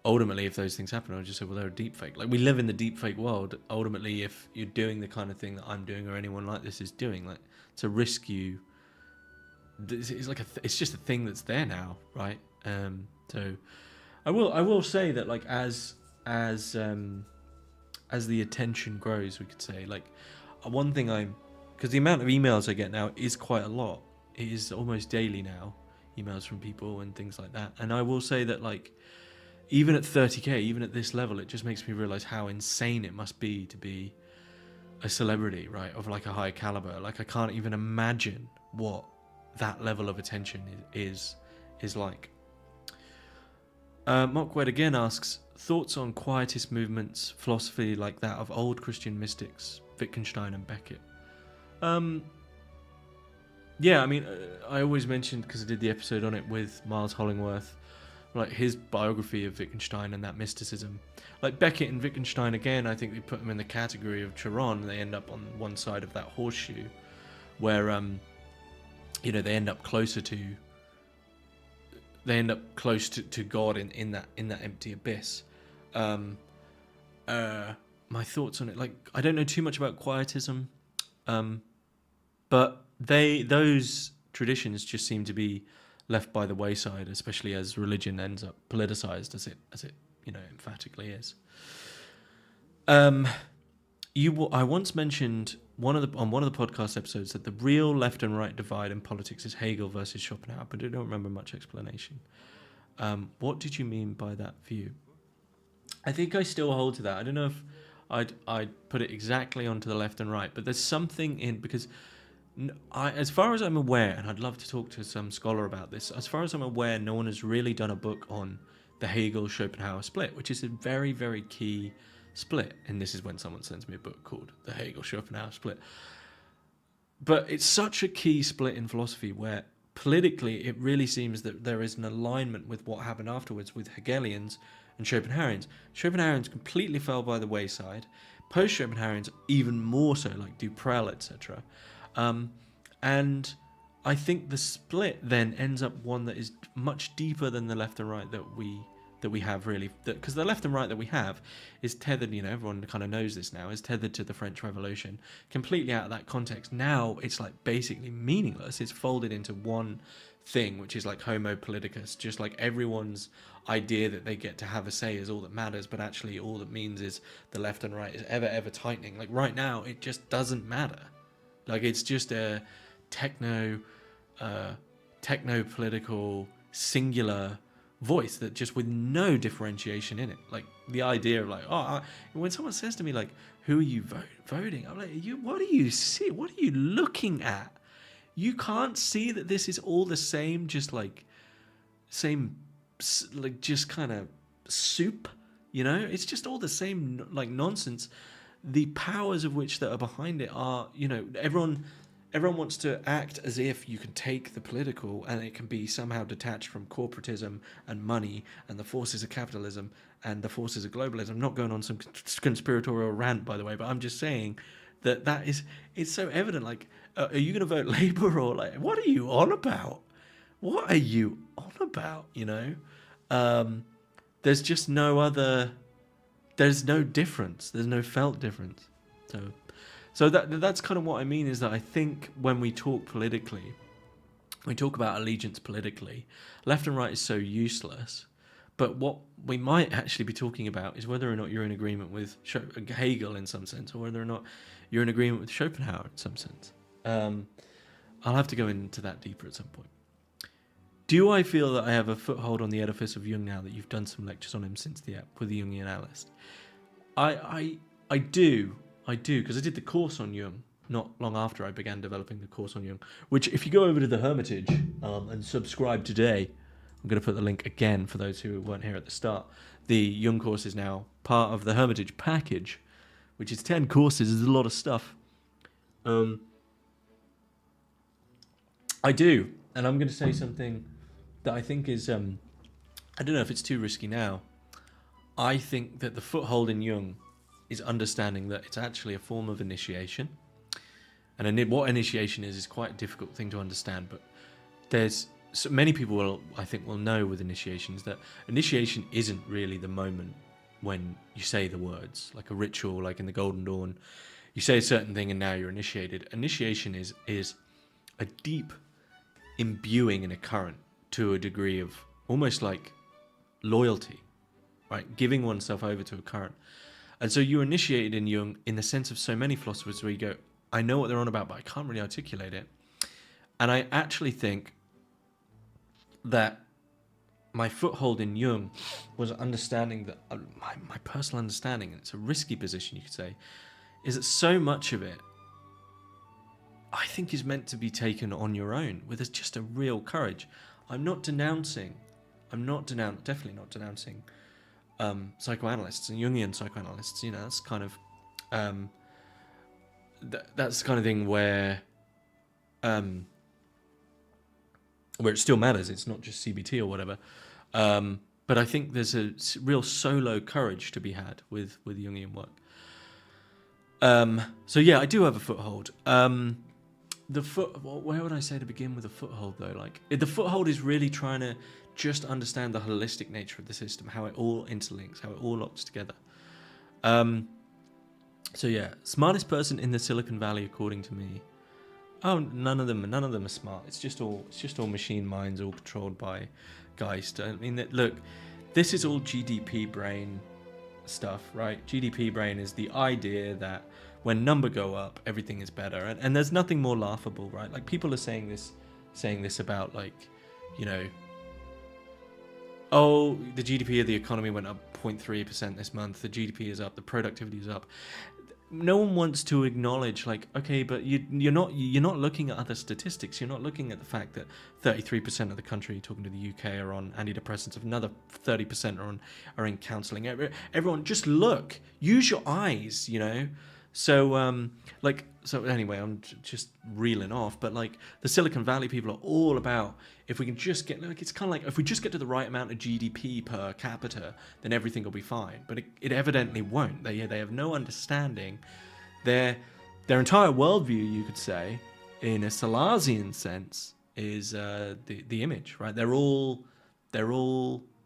ultimately, if those things happen, I'll just say, well, they're a deep fake. Like we live in the deep fake world. Ultimately, if you're doing the kind of thing that I'm doing or anyone like this is doing, like it's a risk you. It's like it's just a thing that's there now, right? So I will say that like as the attention grows, we could say like one thing because the amount of emails I get now is quite a lot. It is almost daily now, emails from people and things like that. And I will say that like even at 30k, even at this level, it just makes me realize how insane it must be to be a celebrity, right? Of like a high caliber. Like I can't even imagine what that level of attention is like. Mark Wed again asks, thoughts on quietist movements, philosophy like that of old Christian mystics, Wittgenstein and Beckett? Yeah, I mean, I always mentioned, because I did the episode on it with Miles Hollingworth, like his biography of Wittgenstein and that mysticism. Like Beckett and Wittgenstein, again, I think they put them in the category of Chiron. They end up on one side of that horseshoe, where they end up close to God in that empty abyss. My thoughts on it, like I don't know too much about quietism, but those traditions just seem to be left by the wayside, especially as religion ends up politicized as it emphatically is. I once mentioned on one of the podcast episodes that the real left and right divide in politics is Hegel versus Schopenhauer, but I don't remember much explanation. What did you mean by that view? I think I still hold to that. I don't know if I'd put it exactly onto the left and right, but there's something in, because as far as I'm aware, and I'd love to talk to some scholar about this, as far as I'm aware, no one has really done a book on the Hegel-Schopenhauer split, which is a very, very key split. And this is when someone sends me a book called The Hegel-Schopenhauer Split. But it's such a key split in philosophy where politically it really seems that there is an alignment with what happened afterwards with Hegelians and Schopenhauerians. Schopenhauerians completely fell by the wayside. Post-Schopenhauerians even more so, like Duprel, etc. And I think the split then ends up one that is much deeper than the left and right that we have, really, because the left and right that we have is tethered, everyone kind of knows this now, is tethered to the French Revolution, completely out of that context. Now it's like basically meaningless. It's folded into one thing, which is like homo politicus, just like everyone's idea that they get to have a say is all that matters, but actually all that means is the left and right is ever tightening. Like right now it just doesn't matter. Like it's just a techno political singular voice that just with no differentiation in it. Like the idea of like, when someone says to me like, who are you voting? I'm like, what do you see? What are you looking at? You can't see that this is all the same, just like just kind of soup, It's just all the same like nonsense. The powers of which that are behind it are, everyone wants to act as if you can take the political and it can be somehow detached from corporatism and money and the forces of capitalism and the forces of globalism. I'm not going on some conspiratorial rant, by the way, but I'm just saying it's so evident. Like, are you going to vote Labour or like, what are you on about? What are you on about? There's just there's no difference. There's no felt difference. So that's kind of what I mean, is that I think when we talk politically, we talk about allegiance politically, left and right is so useless. But what we might actually be talking about is whether or not you're in agreement with Hegel in some sense, or whether or not you're in agreement with Schopenhauer in some sense. I'll have to go into that deeper at some point. Do I feel that I have a foothold on the edifice of Jung now that you've done some lectures on him since the app with the Jungian analyst? I do, because I did the course on Jung not long after I began developing the course on Jung, which if you go over to the Hermitage and subscribe today, I'm going to put the link again for those who weren't here at the start. The Jung course is now part of the Hermitage package, which is 10 courses. There's a lot of stuff. I do, and I'm going to say something that I think is, I don't know if it's too risky now. I think that the foothold in Jung is understanding that it's actually a form of initiation. And what initiation is quite a difficult thing to understand, but there's so many people will know with initiations that initiation isn't really the moment when you say the words, like a ritual, like in the Golden Dawn. You say a certain thing and now you're initiated. Initiation is a deep imbuing in a current to a degree of almost like loyalty, right? Giving oneself over to a current. And so you're initiated in Jung in the sense of so many philosophers where you go, I know what they're on about, but I can't really articulate it. And I actually think that my foothold in Jung was understanding that my personal understanding, and it's a risky position you could say, is that so much of it I think is meant to be taken on your own with just a real courage. I'm definitely not denouncing psychoanalysts and Jungian psychoanalysts. That's kind of that's the kind of thing where it still matters. It's not just CBT or whatever. But I think there's a real solo courage to be had with Jungian work. So yeah, I do have a foothold. Where would I say to begin with a foothold though? Like the foothold is really trying to just understand the holistic nature of the system, how it all interlinks, how it all locks together. So yeah, smartest person in the Silicon Valley according to me. Oh, none of them are smart. It's just all machine minds, all controlled by Geist. I mean, look, this is all GDP brain stuff, right? GDP brain is the idea that when number go up, everything is better, and there's nothing more laughable, right? Like people are saying this about like, oh, the GDP of the economy went up 0.3% this month. The GDP is up. The productivity is up. No one wants to acknowledge, like, okay, but you're not looking at other statistics. You're not looking at the fact that 33% of the country, talking to the UK, are on antidepressants. Another 30% are in counselling. Everyone, just look. Use your eyes. So anyway, I'm just reeling off, but like the Silicon Valley people are all about, if we can just get, like, it's kind of like if we just get to the right amount of GDP per capita, then everything will be fine. But it evidently won't. They have no understanding. Their entire worldview, you could say, in a Salazian sense, is the image, right? They're all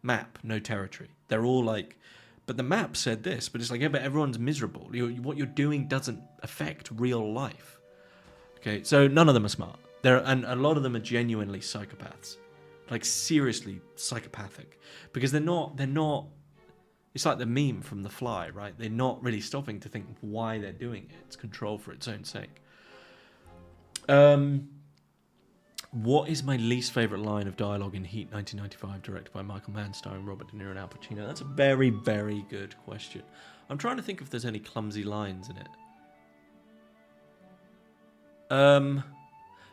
map, no territory. They're all like, but the map said this, but it's like, yeah, but everyone's miserable. What you're doing doesn't affect real life. Okay, so none of them are smart. And a lot of them are genuinely psychopaths, like seriously psychopathic, because they're not. It's like the meme from The Fly, right? They're not really stopping to think why they're doing it. It's control for its own sake. What is my least favourite line of dialogue in Heat 1995, directed by Michael Mann, starring Robert De Niro and Al Pacino? That's a very, very good question. I'm trying to think if there's any clumsy lines in it.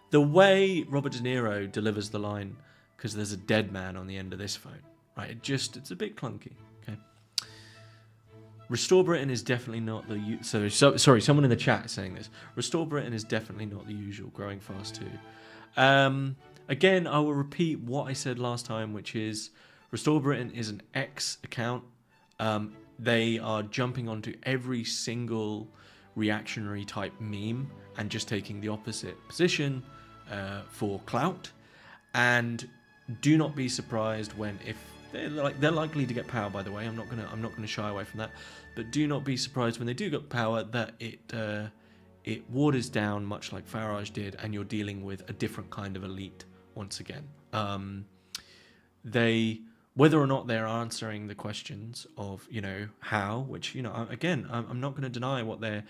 The way Robert De Niro delivers the line, because there's a dead man on the end of this phone, right? It's a bit clunky. Okay. Restore Britain is definitely not the... Sorry, someone in the chat is saying this. Restore Britain is definitely not the usual, growing fast too. Again, I will repeat what I said last time, which is Restore Britain is an X account. They are jumping onto every single reactionary type meme and just taking the opposite position for clout. And do not be surprised when, if they're likely to get power, by the way. I'm not gonna shy away from that. But do not be surprised when they do get power that it waters down, much like Farage did, and you're dealing with a different kind of elite once again. Whether or not they're answering the questions of, how, which, again, I'm not going to deny what they're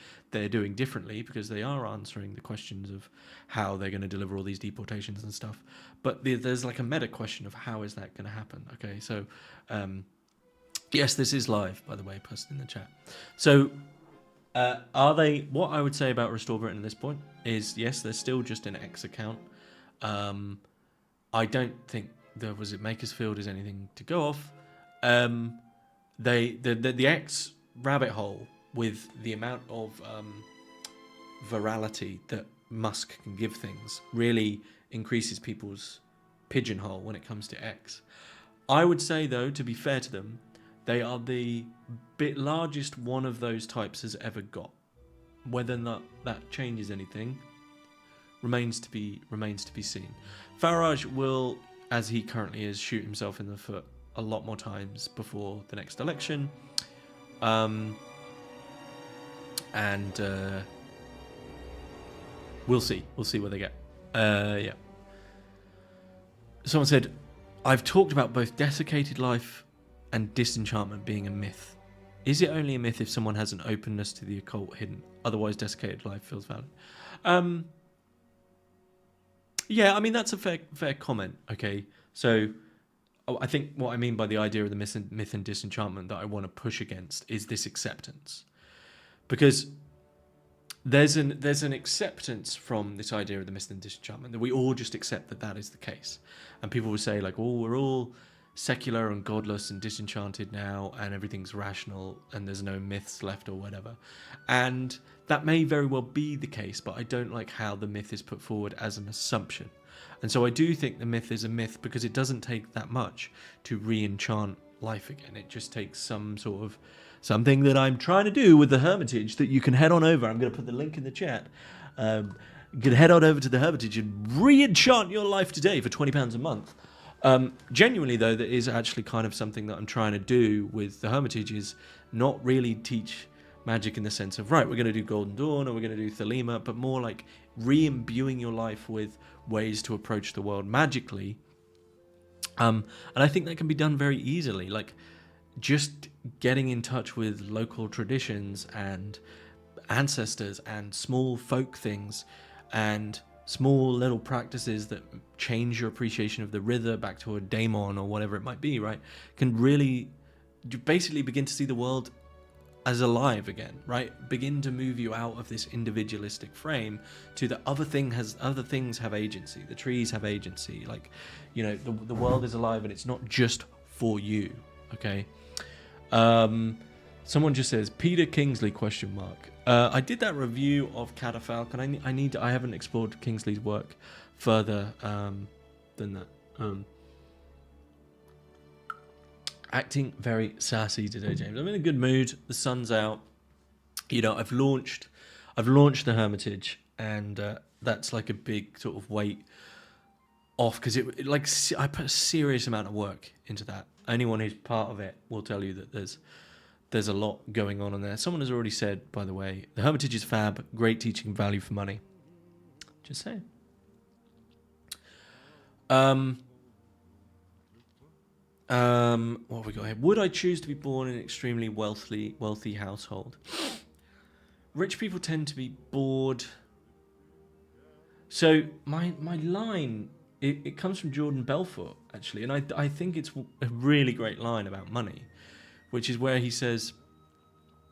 doing differently, because they are answering the questions of how they're going to deliver all these deportations and stuff. But there's like a meta question of how is that going to happen? Okay, so yes, this is live, by the way, posted in the chat. So what I would say about Restore Britain at this point is, yes, they're still just an X account. I don't think Makersfield is anything to go off. The X rabbit hole, with the amount of virality that Musk can give things, really increases people's pigeonhole when it comes to X. I would say, though, to be fair to them, they are the bit largest one of those types has ever got. Whether or not that changes anything remains to be seen. Farage will, as he currently is, shoot himself in the foot a lot more times before the next election. We'll see where they get. Yeah. Someone said, I've talked about both desiccated life and disenchantment being a myth. Is it only a myth if someone has an openness to the occult hidden? Otherwise, desiccated life feels valid. Yeah, I mean, that's a fair comment. Okay, so I think what I mean by the idea of the myth and disenchantment that I want to push against is this acceptance, because there's an acceptance from this idea of the myth and disenchantment that we all just accept that is the case, and people will say like, oh, we're all secular and godless and disenchanted now, and everything's rational and there's no myths left or whatever, and that may very well be the case, but I don't like how the myth is put forward as an assumption. And so I do think the myth is a myth because it doesn't take that much to re-enchant life again. It just takes some sort of something that I'm trying to do with the Hermitage that you can head on over. I'm going to put the link in the chat. You can head on over to the Hermitage and re-enchant your life today for £20 a month. Genuinely, though, that is actually kind of something that I'm trying to do with the Hermitage, is not really teach magic in the sense of, right, we're going to do Golden Dawn or we're going to do Thelema, but more like re-imbuing your life with ways to approach the world magically. And I think that can be done very easily, like just getting in touch with local traditions and ancestors and small folk things and small little practices that change your appreciation of the Rither back to a daemon or whatever it might be, right, can really basically begin to see the world as alive again, right? Begin to move you out of this individualistic frame to the other things have agency. The trees have agency. Like, the world is alive and it's not just for you. Okay. Someone just says Peter Kingsley ? I did that review of Catafalque, and I haven't explored Kingsley's work further than that. Acting very sassy today, James. I'm in a good mood. The sun's out. I've launched the Hermitage, and that's like a big sort of weight off, because I put a serious amount of work into that. Anyone who's part of it will tell you that there's a lot going on in there. Someone has already said, by the way, the Hermitage is fab, great teaching, value for money. Just saying. What have we got here? Would I choose to be born in an extremely wealthy household? Rich people tend to be bored. So my line it comes from Jordan Belfort, actually. And I think it's a really great line about money, which is where he says,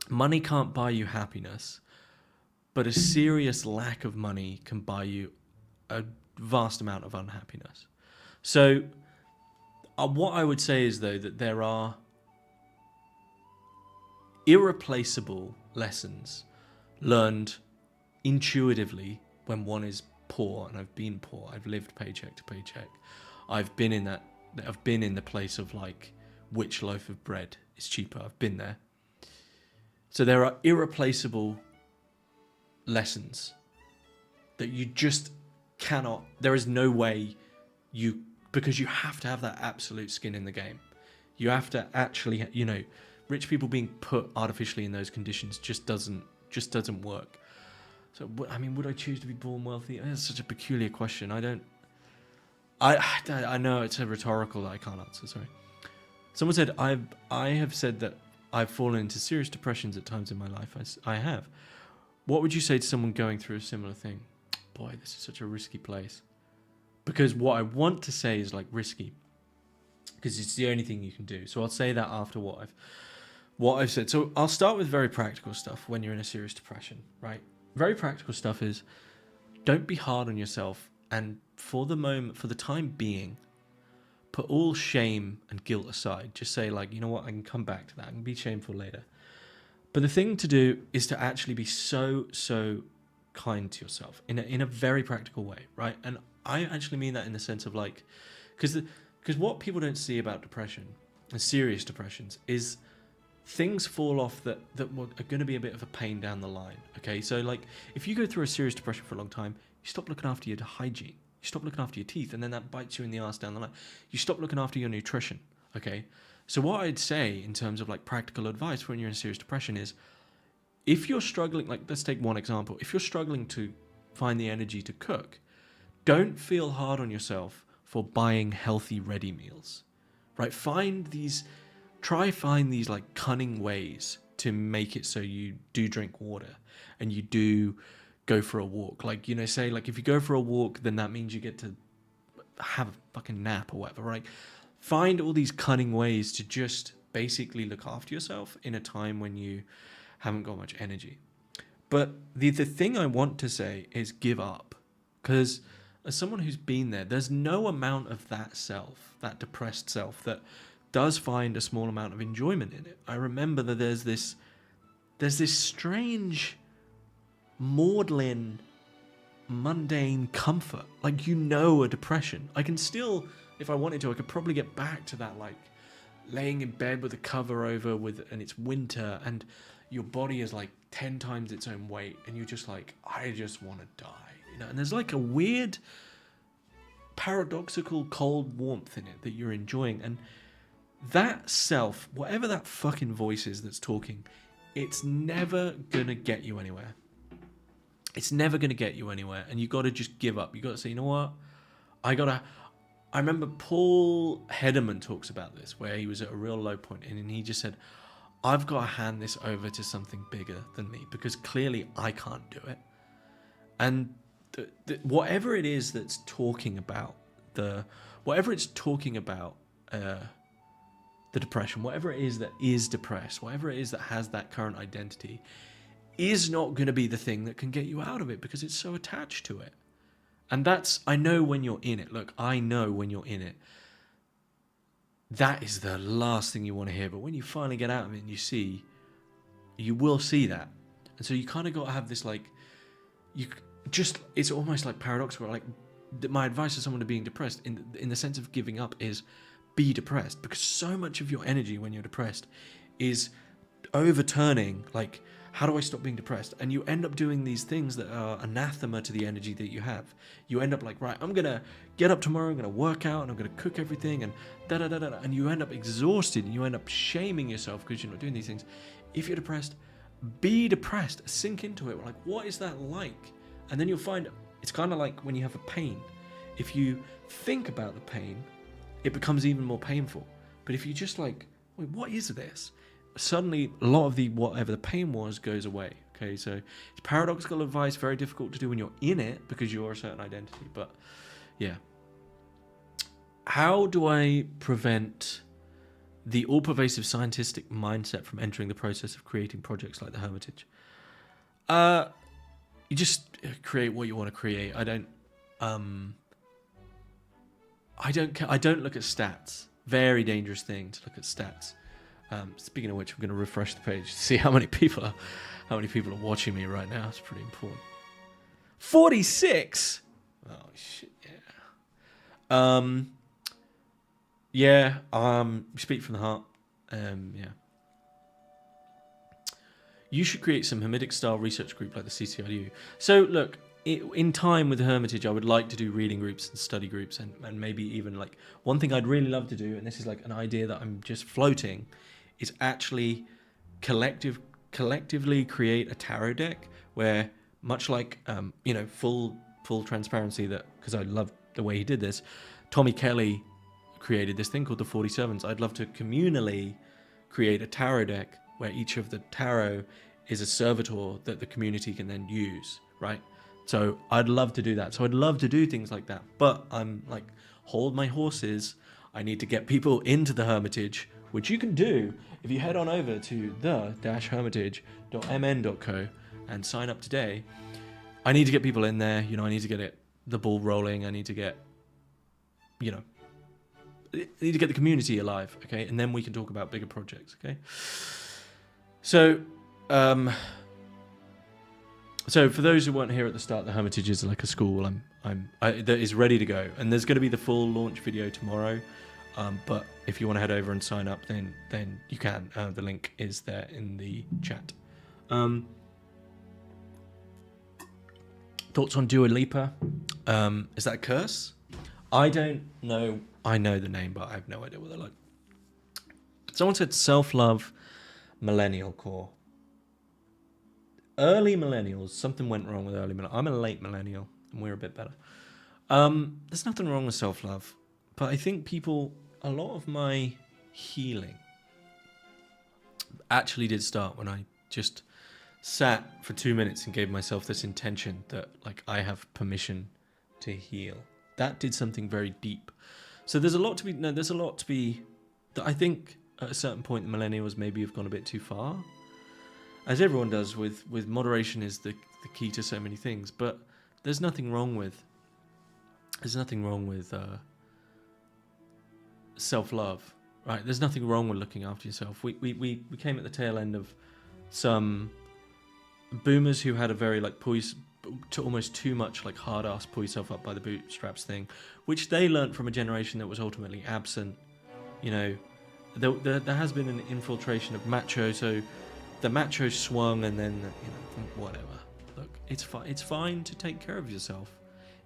money can't buy you happiness, but a serious lack of money can buy you a vast amount of unhappiness. So what I would say is, though, that there are irreplaceable lessons learned intuitively when one is poor. And I've been poor. I've lived paycheck to paycheck. I've been in the place of like, which loaf of bread is cheaper. I've been there. So there are irreplaceable lessons that you just cannot, there is no way because you have to have that absolute skin in the game. You have to actually, rich people being put artificially in those conditions just doesn't work. So, I mean, would I choose to be born wealthy? That's such a peculiar question. I know it's a rhetorical that I can't answer, sorry. Someone said, I have said that I've fallen into serious depressions at times in my life. I have. What would you say to someone going through a similar thing? Boy, this is such a risky place. Because what I want to say is like risky, because it's the only thing you can do. So I'll say that after what I've said. So I'll start with very practical stuff when you're in a serious depression, right? Very practical stuff is, don't be hard on yourself, and for the time being, put all shame and guilt aside. Just say like, you know what, I can come back to that. I can be shameful later. But the thing to do is to actually be so kind to yourself in a very practical way, right? And I actually mean that in the sense of like, because what people don't see about depression and serious depressions is things fall off that are going to be a bit of a pain down the line. Okay, so like if you go through a serious depression for a long time, you stop looking after your hygiene, you stop looking after your teeth, and then that bites you in the ass down the line. You stop looking after your nutrition. Okay, so what I'd say in terms of like practical advice when you're in serious depression is, if you're struggling, like let's take one example, if you're struggling to find the energy to cook, don't feel hard on yourself for buying healthy ready meals, right? Try find these like cunning ways to make it so you do drink water and you do go for a walk. Like, say like if you go for a walk, then that means you get to have a fucking nap or whatever, right? Find all these cunning ways to just basically look after yourself in a time when you haven't got much energy. But the thing I want to say is give up. Because as someone who's been there, there's no amount of that self, that depressed self, that does find a small amount of enjoyment in it. I remember that there's this strange, maudlin, mundane comfort. Like, a depression. I can still, if I wanted to, I could probably get back to that, like, laying in bed with a cover over and it's winter and your body is like 10 times its own weight and you're just like, I just want to die. And there's like a weird paradoxical cold warmth in it that you're enjoying. And that self, whatever that fucking voice is that's talking, it's never gonna get you anywhere. It's never gonna get you anywhere. And you gotta just give up. You gotta say, you know what? I remember Paul Hederman talks about this, where he was at a real low point and he just said, I've got to hand this over to something bigger than me, because clearly I can't do it. And whatever it is that's talking about the depression, whatever it is that is depressed, whatever it is that has that current identity, is not going to be the thing that can get you out of it, because it's so attached to it. And I know when you're in it. Look, I know when you're in it, that is the last thing you want to hear. But when you finally get out of it and you will see that. And so you kind of got to have this, like, it's almost like paradoxical. Like, my advice to someone to being depressed in the sense of giving up is be depressed, because so much of your energy when you're depressed is overturning, like, how do I stop being depressed? And you end up doing these things that are anathema to the energy that you have. You end up like, right, I'm going to get up tomorrow, I'm going to work out, and I'm going to cook everything, and da-da-da-da-da. And you end up exhausted, and you end up shaming yourself because you're not doing these things. If you're depressed, be depressed. Sink into it. Like, what is that like? And then you'll find it's kind of like when you have a pain. If you think about the pain, it becomes even more painful. But if you just like, wait, what is this? Suddenly a lot of whatever the pain was goes away. Okay, so it's paradoxical advice, very difficult to do when you're in it because you're a certain identity. But yeah, how do I prevent the all-pervasive scientific mindset from entering the process of creating projects like the Hermitage? You just create what you want to create. I don't look at stats. Very dangerous thing to look at stats. Speaking of which, I'm going to refresh the page to see how many people are watching me right now. It's pretty important. 46. Oh shit! Yeah. Speak from the heart. Yeah. You should create some Hermitage style research group like the CCRU. So look, in time with the Hermitage, I would like to do reading groups and study groups, and maybe even like one thing I'd really love to do, and this is like an idea that I'm just floating, is actually collectively create a tarot deck where, much like full transparency, that because I love the way he did this, Tommy Kelly created this thing called the 47s. I'd love to communally create a tarot deck where each of the tarot is a servitor that the community can then use, right? So I'd love to do that. So I'd love to do things like that. But I'm like, hold my horses. I need to get people into the Hermitage, which you can do if you head on over to the-hermitage.mn.co and sign up today. I need to get people in there. I need to get the ball rolling. I need to get, I need to get the community alive, okay? And then we can talk about bigger projects, okay? So for those who weren't here at the start, the Hermitage is like a school that is ready to go, and there's going to be the full launch video tomorrow. But if you want to head over and sign up, then you can. The link is there in the chat. Thoughts on Dua Lipa? Is that a curse? I don't know. I know the name, but I have no idea what they're like. Someone said self-love, millennial core. Early millennials, something went wrong with early millennials. I'm a late millennial, and we're a bit better. There's nothing wrong with self-love, but I think a lot of my healing actually did start when I just sat for 2 minutes and gave myself this intention that, like, I have permission to heal. That did something very deep. So there's a lot to be. That I think at a certain point the millennials maybe have gone a bit too far. As everyone does, with moderation is the key to so many things. But there's nothing wrong with self-love, right? There's nothing wrong with looking after yourself. We came at the tail end of some boomers who had a very like almost too much like hard-ass pull yourself up by the bootstraps thing, which they learnt from a generation that was ultimately absent. There has been an infiltration of macho, so the macho swung, and then whatever. Look, it's fine. It's fine to take care of yourself.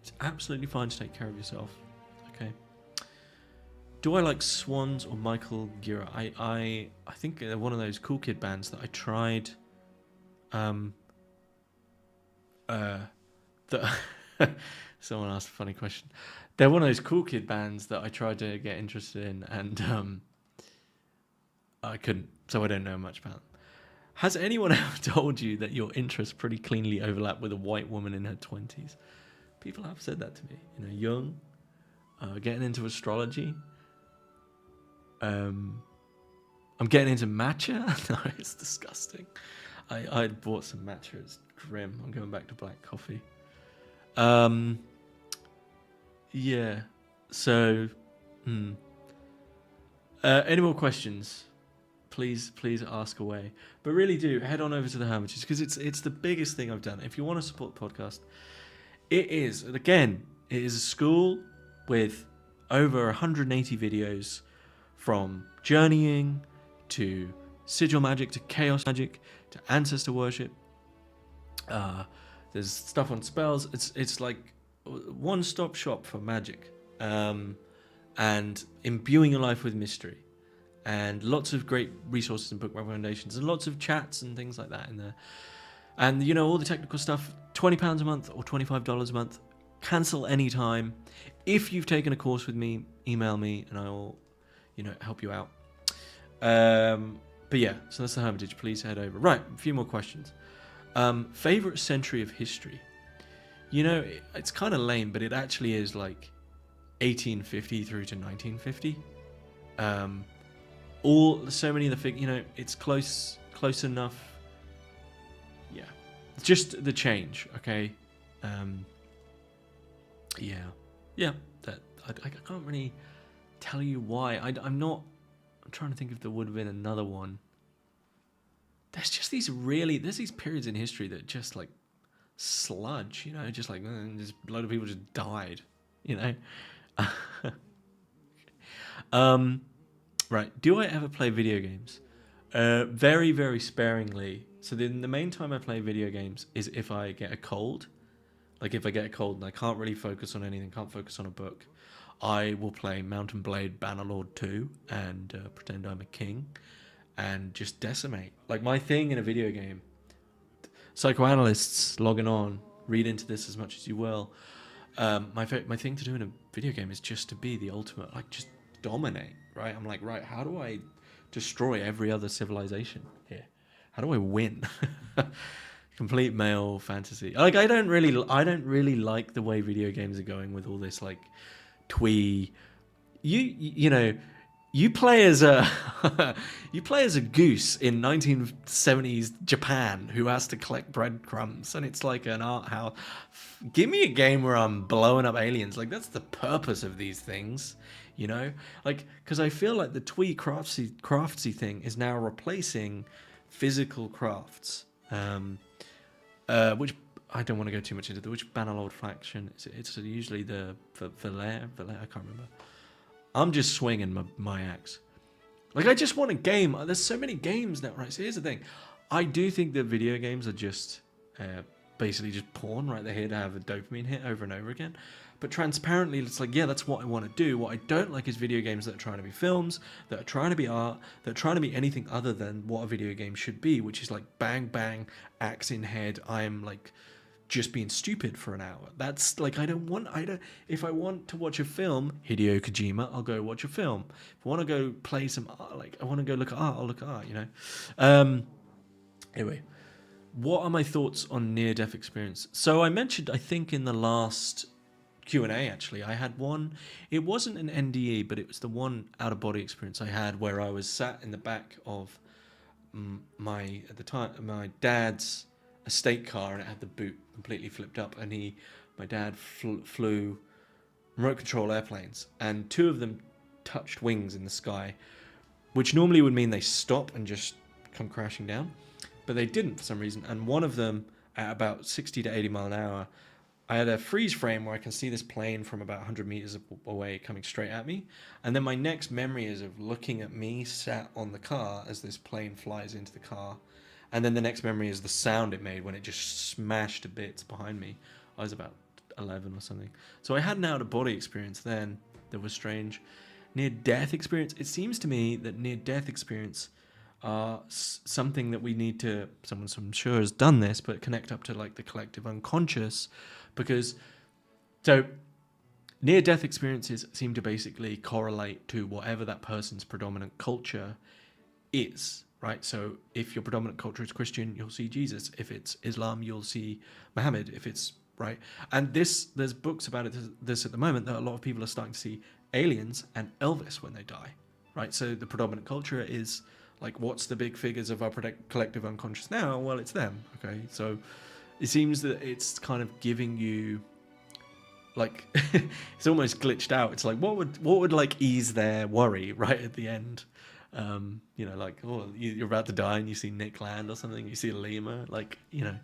It's absolutely fine to take care of yourself. Okay. Do I like Swans or Michael Gira? I think they're one of those cool kid bands that I tried. Someone asked a funny question. They're one of those cool kid bands that I tried to get interested in, and I couldn't, so I don't know much about them. Has anyone ever told you that your interests pretty cleanly overlap with a white woman in her 20s? People have said that to me. Young, getting into astrology. I'm getting into matcha. No, it's disgusting. I bought some matcha. It's grim. I'm going back to black coffee. Yeah. So, any more questions? Please ask away. But really do head on over to the Hermitage, because it's the biggest thing I've done. If you want to support the podcast, it is a school with over 180 videos, from journeying to sigil magic to chaos magic to ancestor worship. There's stuff on spells. It's like one-stop shop for magic, and imbuing your life with mystery. And lots of great resources and book recommendations, and lots of chats and things like that in there. And all the technical stuff, £20 a month or $25 a month. Cancel anytime. If you've taken a course with me, email me and I will, help you out. But yeah, so that's the Hermitage. Please head over. Right, a few more questions. Favorite century of history? It's kind of lame, but it actually is like 1850 through to 1950. So many of the it's close enough. Yeah, it's just the change. Okay. Yeah. That I can't really tell you why. I'm trying to think if there would have been another one. There's just these periods in history that just like sludge, just like just a load of people just died, Right. Do I ever play video games? Very, very sparingly. So the main time I play video games is if I get a cold. Like if I get a cold and I can't really focus on anything, can't focus on a book, I will play Mount and Blade Bannerlord 2 and pretend I'm a king and just decimate. Like my thing in a video game, psychoanalysts logging on, read into this as much as you will. My thing to do in a video game is just to be the ultimate, like just dominate, right? I'm like, right, how do I destroy every other civilization here? How do I win? Complete male fantasy. Like I don't really like the way video games are going with all this like twee. You play as a goose in 1970s Japan who has to collect breadcrumbs, and it's like an art house. Give me a game where I'm blowing up aliens. Like that's the purpose of these things, Like because I feel like the twee craftsy thing is now replacing physical crafts. Which I don't want to go too much into. Which Bannerlord faction? It's usually the Valer. I can't remember. I'm just swinging my axe. Like I just want a game. There's so many games now, right? So here's the thing. I do think that video games are just basically just porn, right? They're here to have a dopamine hit over and over again. But transparently, it's like, yeah, that's what I want to do. What I don't like is video games that are trying to be films, that are trying to be art, that are trying to be anything other than what a video game should be, which is like bang, bang, axe in head. I'm like just being stupid for an hour. That's like, if I want to watch a film, Hideo Kojima, I'll go watch a film. If I want to go play some art, like I want to go look at art, I'll look at art, Anyway, what are my thoughts on near-death experience? So I mentioned, I think in the last Q&A actually, I had one. It wasn't an NDE, but it was the one out-of-body experience I had where I was sat in the back of my dad's estate car, and it had the boot completely flipped up, and my dad flew remote control airplanes, and two of them touched wings in the sky, which normally would mean they stop and just come crashing down, but they didn't for some reason. And one of them, at about 60 to 80 mile an hour, I had a freeze frame where I can see this plane from about 100 meters away coming straight at me. And then my next memory is of looking at me sat on the car as this plane flies into the car. And then the next memory is the sound it made when it just smashed to bits behind me. I was about 11 or something. So I had an out-of-body experience then that was strange. Near-death experience. It seems to me that near-death experience are something that we need to, someone I'm sure has done this, but connect up to like the collective unconscious, because so near-death experiences seem to basically correlate to whatever that person's predominant culture is, right? So if your predominant culture is Christian, you'll see Jesus. If it's Islam, you'll see Muhammad. If it's right, and there's books about this at the moment that a lot of people are starting to see aliens and Elvis when they die, right? So the predominant culture is like, what's the big figures of our collective unconscious now? Well, it's them. Okay, so it seems that it's kind of giving you like it's almost glitched out. It's like what would like ease their worry right at the end. Like, oh, you're about to die and you see Nick land or something. You see a lemur, like, yeah.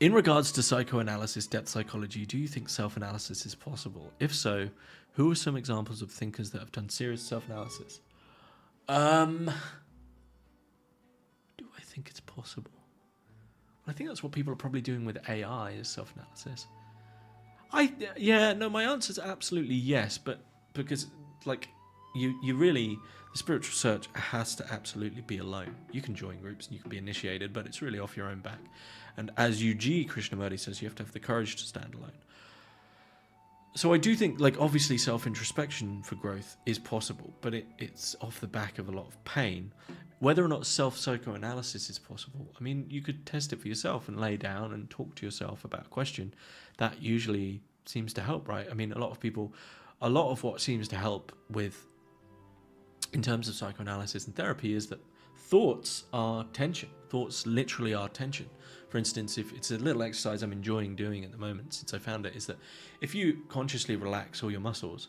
In regards to psychoanalysis, depth psychology, do you think self-analysis is possible? If so, who are some examples of thinkers that have done serious self-analysis? Do I think it's possible? Well, I think that's what people are probably doing with AI, is self-analysis. My answer is absolutely yes, but because like you really, the spiritual search has to absolutely be alone. You can join groups and you can be initiated, but it's really off your own back. And as UG Krishnamurti says, you have to have the courage to stand alone. So I do think, like, obviously self-introspection for growth is possible, but it's off the back of a lot of pain. Whether or not self-psychoanalysis is possible, I mean, you could test it for yourself and lay down and talk to yourself about a question. That usually seems to help, right? I mean, a lot of what seems to help with, in terms of psychoanalysis and therapy, is that thoughts are tension. Thoughts literally are tension. For instance, if it's a little exercise I'm enjoying doing at the moment since I found it, is that if you consciously relax all your muscles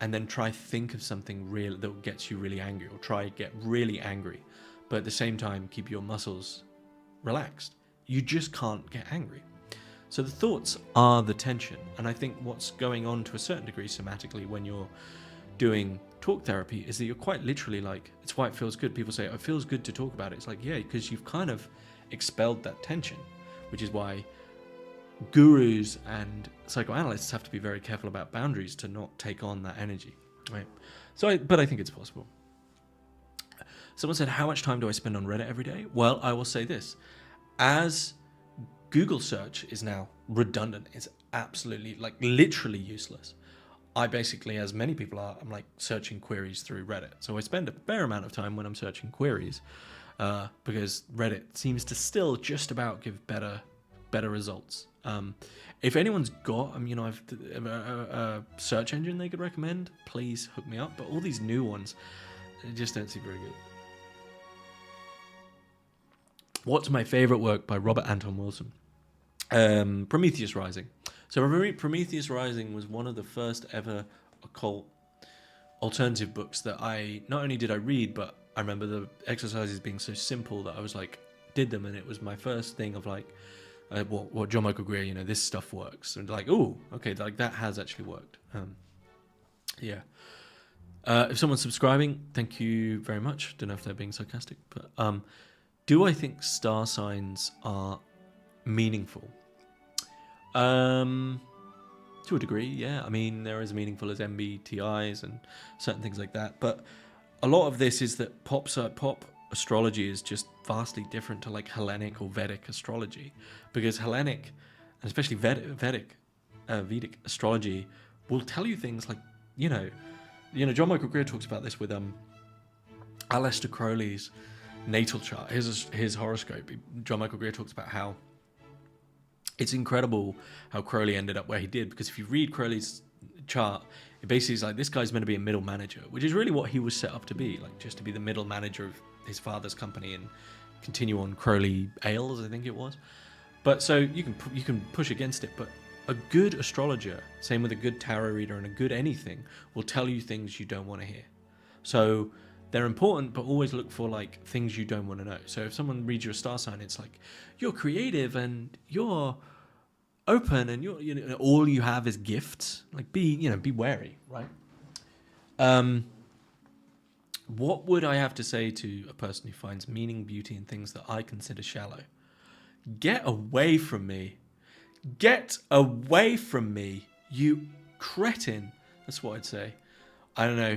and then try think of something real that gets you really angry, or try get really angry, but at the same time keep your muscles relaxed, you just can't get angry. So the thoughts are the tension. And I think what's going on to a certain degree somatically when you're doing talk therapy is that you're quite literally like, it's why it feels good. People say, oh, it feels good to talk about it. It's like, yeah, because you've kind of expelled that tension, which is why gurus and psychoanalysts have to be very careful about boundaries to not take on that energy, right? But I think it's possible. Someone said, how much time do I spend on Reddit every day? Well, I will say this. As Google search is now redundant, it's absolutely, like, literally useless. I basically, as many people are, I'm like searching queries through Reddit. So I spend a fair amount of time when I'm searching queries, because Reddit seems to still just about give better results. If anyone's got, I've a search engine they could recommend, please hook me up. But all these new ones, they just don't seem very good. What's my favorite work by Robert Anton Wilson? Prometheus Rising. So Prometheus Rising was one of the first ever occult alternative books that not only did I read, but I remember the exercises being so simple that I was like, did them, and it was my first thing of like, what John Michael Greer, this stuff works, and like, oh, okay, like that has actually worked. Yeah. If someone's subscribing, thank you very much. Don't know if they're being sarcastic, but do I think star signs are meaningful? To a degree, yeah. I mean, they're as meaningful as MBTIs and certain things like that. But a lot of this is that pop astrology is just vastly different to like Hellenic or Vedic astrology, because Hellenic, and especially Vedic astrology, will tell you things like, John Michael Greer talks about this with Aleister Crowley's natal chart, his horoscope. John Michael Greer talks about how it's incredible how Crowley ended up where he did, because if you read Crowley's chart, it basically is like, this guy's meant to be a middle manager, which is really what he was set up to be, like just to be the middle manager of his father's company and continue on Crowley Ales, I think it was. But so you can push against it, but a good astrologer, same with a good tarot reader and a good anything, will tell you things you don't want to hear. So they're important, but always look for like things you don't want to know. So if someone reads your star sign, it's like, you're creative and you're open and you're all you have is gifts. Like be wary, right? What would I have to say to a person who finds meaning, beauty in things that I consider shallow? Get away from me. Get away from me, you cretin. That's what I'd say. I don't know.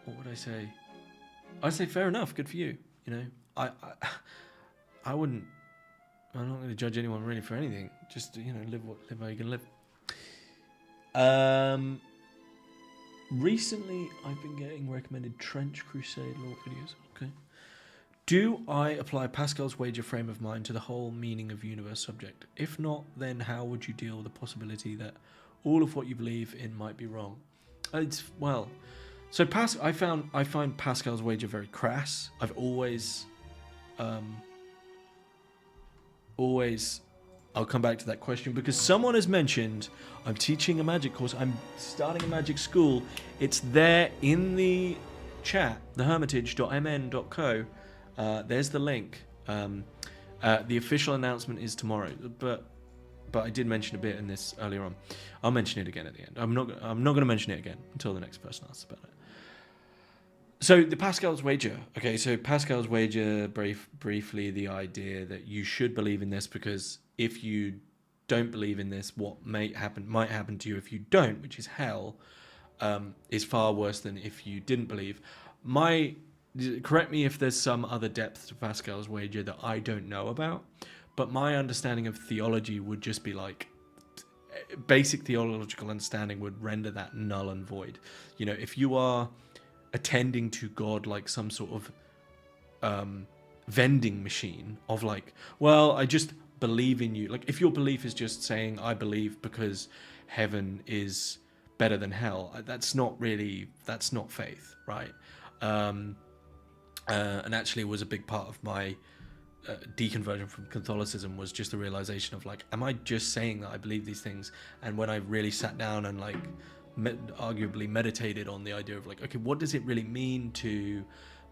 What would I say? I'd say fair enough. Good for you. I wouldn't. I'm not going to judge anyone really for anything. Just live how you can live. Recently, I've been getting recommended Trench Crusade lore videos. Okay. Do I apply Pascal's wager frame of mind to the whole meaning of universe subject? If not, then how would you deal with the possibility that all of what you believe in might be wrong? So I find Pascal's wager very crass. I've always, I'll come back to that question because someone has mentioned I'm teaching a magic course. I'm starting a magic school. It's there in the chat, thehermitage.mn.co. There's the link. The official announcement is tomorrow, but I did mention a bit in this earlier on. I'll mention it again at the end. I'm not going to mention it again until the next person asks about it. So the Pascal's wager. Okay, so Pascal's wager, briefly, the idea that you should believe in this because if you don't believe in this, what might happen to you if you don't, which is hell, is far worse than if you didn't believe. Correct me if there's some other depth to Pascal's wager that I don't know about, but my understanding of theology would just be like, basic theological understanding would render that null and void. If you are attending to God like some sort of vending machine of like, well, I just believe in you. Like if your belief is just saying I believe because heaven is better than hell, that's not faith, right? And actually was a big part of my deconversion from Catholicism, was just the realization of like, am I just saying that I believe these things? And when I really sat down and like arguably meditated on the idea of like, okay, what does it really mean to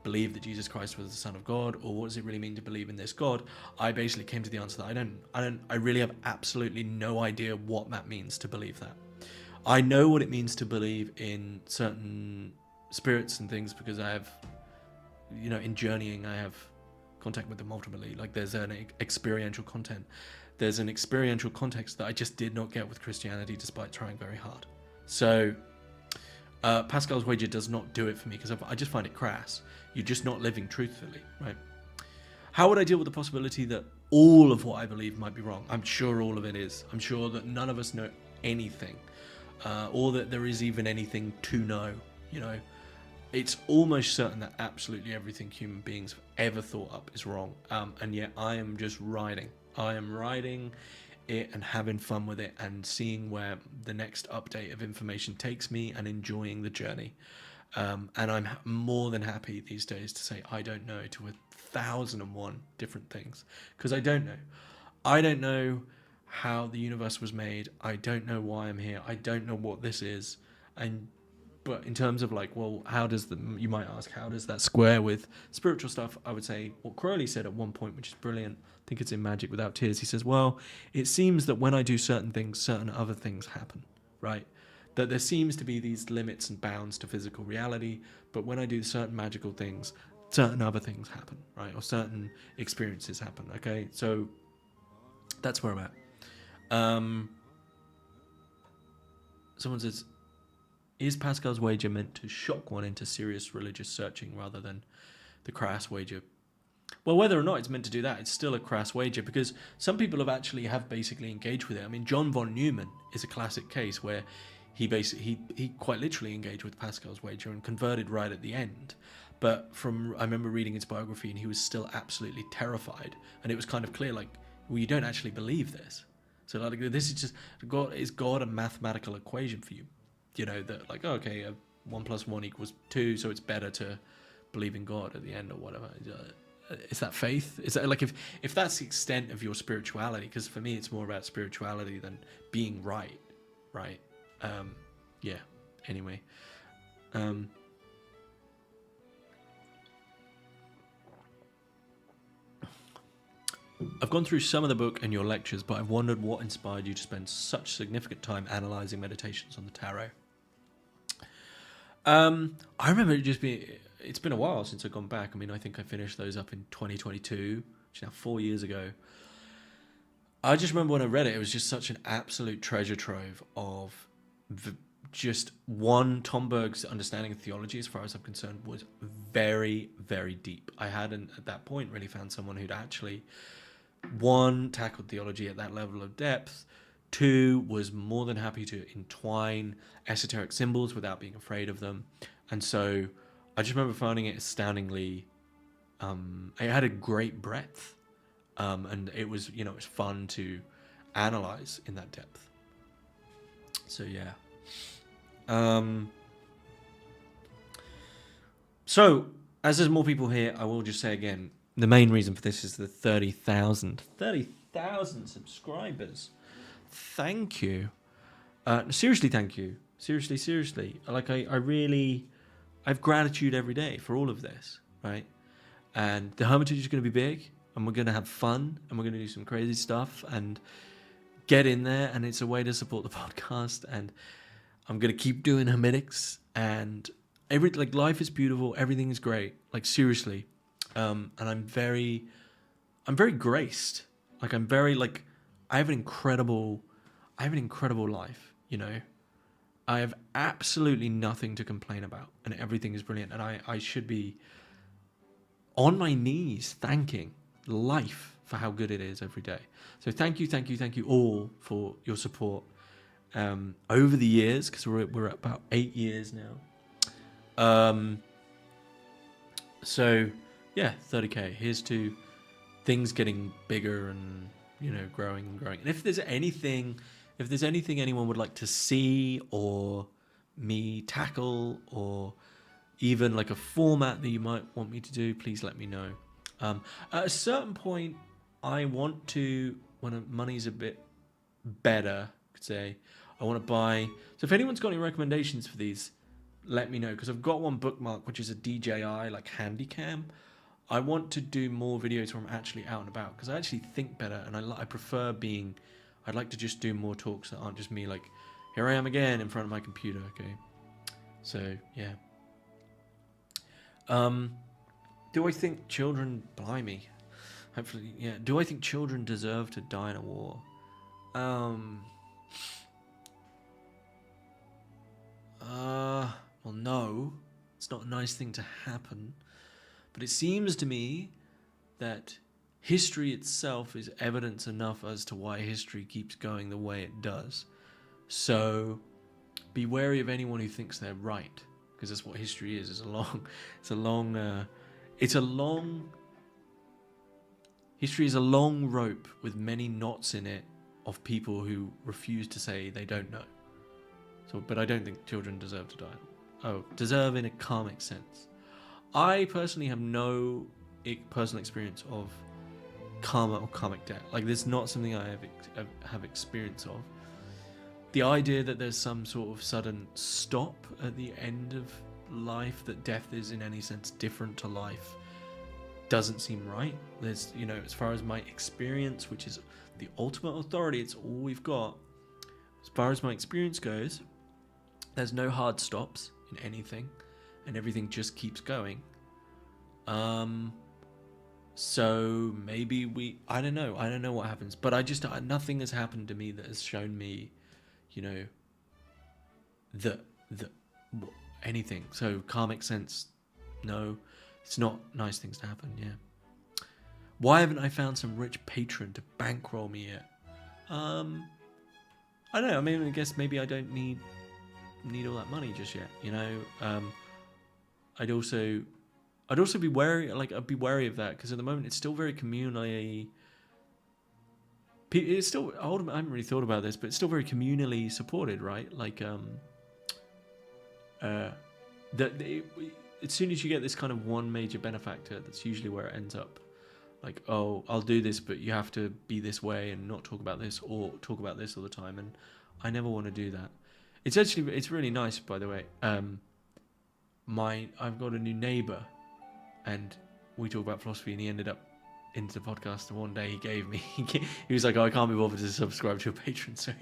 believe that Jesus Christ was the Son of God, or what does it really mean to believe in this God? I basically came to the answer that I really have absolutely no idea what that means to believe that. I know what it means to believe in certain spirits and things because I have, in journeying, I have contact with them ultimately. Like there's an experiential content. There's an experiential context that I just did not get with Christianity despite trying very hard. So Pascal's wager does not do it for me because I just find it crass. You're just not living truthfully, right? How would I deal with the possibility that all of what I believe might be wrong? I'm sure all of it is. I'm sure that none of us know anything, or that there is even anything to know, It's almost certain that absolutely everything human beings have ever thought up is wrong. And yet I am just riding. I am riding it and having fun with it and seeing where the next update of information takes me and enjoying the journey. And I'm more than happy these days to say I don't know to 1,001 different things, because I don't know. I don't know how the universe was made. I don't know why I'm here. I don't know what this is. But in terms of like, well, you might ask, how does that square with spiritual stuff? I would say what Crowley said at one point, which is brilliant. I think it's in Magic Without Tears. He says, well, it seems that when I do certain things, certain other things happen, right? That there seems to be these limits and bounds to physical reality, but when I do certain magical things, certain other things happen, right? Or certain experiences happen, okay? So that's where I'm at. Someone says, is Pascal's wager meant to shock one into serious religious searching rather than the crass wager? Well, whether or not it's meant to do that, it's still a crass wager, because some people have basically engaged with it. I mean, John von Neumann is a classic case where he quite literally engaged with Pascal's wager and converted right at the end. But I remember reading his biography and he was still absolutely terrified. And it was kind of clear, like, well, you don't actually believe this. So like, this is just, is God a mathematical equation for you? That like, okay, 1 + 1 = 2, so it's better to believe in God at the end or whatever. Is that faith? Is that like, if that's the extent of your spirituality? Because for me, it's more about spirituality than being right? Yeah. Anyway, I've gone through some of the book and your lectures, but I've wondered what inspired you to spend such significant time analysing meditations on the tarot. I remember it's been a while since I've gone back. I mean, I think I finished those up in 2022, which is now 4 years ago. I just remember when I read it, it was just such an absolute treasure trove of just Tom Berg's understanding of theology, as far as I'm concerned, was very, very deep. I hadn't at that point really found someone who'd actually, one, tackled theology at that level of depth, two, was more than happy to entwine esoteric symbols without being afraid of them. And so I just remember finding it astoundingly, it had a great breadth, and it was, it was fun to analyze in that depth. So yeah. So as there's more people here, I will just say again, the main reason for this is the 30,000 subscribers. Thank you. Seriously, thank you. Seriously. Like, I have gratitude every day for all of this, right? And the Hermitage is going to be big, and we're going to have fun, and we're going to do some crazy stuff, and get in there, and it's a way to support the podcast, and I'm going to keep doing Hermitics, and life is beautiful, everything is great, like, seriously. And I'm very graced. Like, I have an incredible life, I have absolutely nothing to complain about, and everything is brilliant, and I should be on my knees thanking life for how good it is every day. So thank you all for your support over the years, because we're at about 8 years now. So yeah, 30k. Here's to things getting bigger and growing and growing. And if there's anything anyone would like to see or me tackle, or even like a format that you might want me to do, please let me know. At a certain point, I want to, when money's a bit better, I could say, I want to buy. So if anyone's got any recommendations for these, let me know, because I've got one bookmark, which is a DJI like handy cam. I want to do more videos where I'm actually out and about, because I actually think better, and I prefer being. I'd like to just do more talks that aren't just me like, here I am again in front of my computer. Okay, so yeah. Do I think children? Blimey. Hopefully, yeah. Do I think children deserve to die in a war? Well, no. It's not a nice thing to happen. But it seems to me that history itself is evidence enough as to why history keeps going the way it does. So be wary of anyone who thinks they're right, because that's what history is. History is a long rope with many knots in it of people who refuse to say they don't know. So, but I don't think children deserve to die. Oh, deserve in a karmic sense. I personally have no personal experience of karma or karmic debt. Like, there's not something I have experience of. The idea that there's some sort of sudden stop at the end of life, that death is in any sense different to life, doesn't seem right. There's, as far as my experience, which is the ultimate authority, it's all we've got. As far as my experience goes, there's no hard stops in anything, and everything just keeps going. So maybe I don't know what happens, but nothing has happened to me that has shown me, anything. So karmic sense, no, it's not nice things to happen. Yeah. Why haven't I found some rich patron to bankroll me yet? I don't know. I mean, I guess maybe I don't need all that money just yet. I'd also be wary. I'd be wary of that, because at the moment it's still very communally. It's still. I haven't really thought about this, but it's still very communally supported, right? Like, as soon as you get this kind of one major benefactor, that's usually where it ends up. Like, oh, I'll do this, but you have to be this way and not talk about this, or talk about this all the time. And I never want to do that. It's really nice, by the way. I've got a new neighbor, and we talk about philosophy, and he ended up into the podcast, and one day he was like, oh, I can't be bothered to subscribe to a patron, so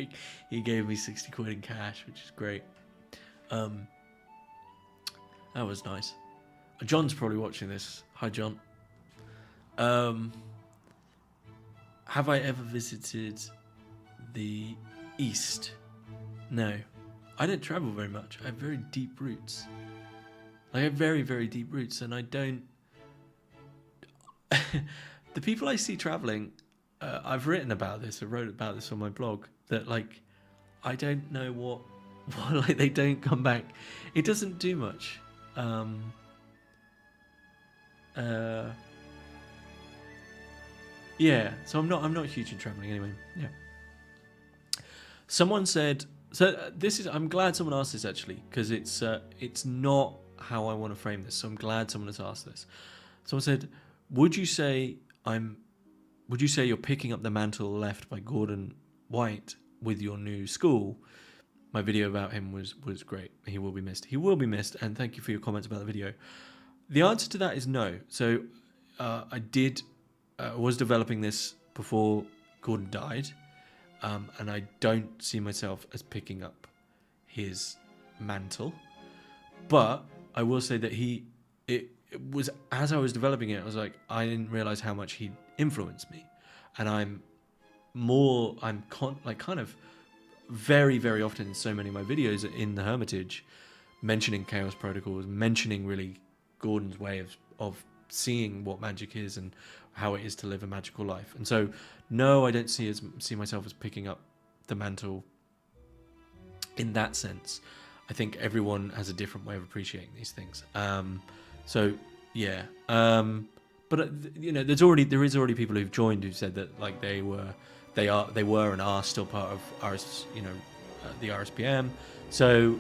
he gave me 60 quid in cash, which is great. That was nice. John's probably watching this. Hi, John. Have I ever visited the East? No. I don't travel very much. I have very deep roots. I have very, very deep roots, and I don't... The people I see traveling, I've written about this, I wrote about this on my blog, that, like, I don't know what like, they don't come back. It doesn't do much. Yeah, so I'm not huge in traveling anyway. Yeah. Someone said, I'm glad someone asked this, actually, because it's not how I want to frame this. So I'm glad someone has asked this. Someone said, would you say you're picking up the mantle left by Gordon White with your new school? My video about him was great. He will be missed. He will be missed, and thank you for your comments about the video. The answer to that is no. So I was developing this before Gordon died, and I don't see myself as picking up his mantle. But I will say that it was, as I was developing it, I was like, I didn't realize how much he influenced me, and I'm kind of very, very often in so many of my videos in the Hermitage, mentioning Chaos Protocols, mentioning really Gordon's way of seeing what magic is and how it is to live a magical life. And so, no, I don't see myself as picking up the mantle in that sense. I think everyone has a different way of appreciating these things. So yeah, but you know, there is already people who've joined who said that like they were and are still part of the RSPM. So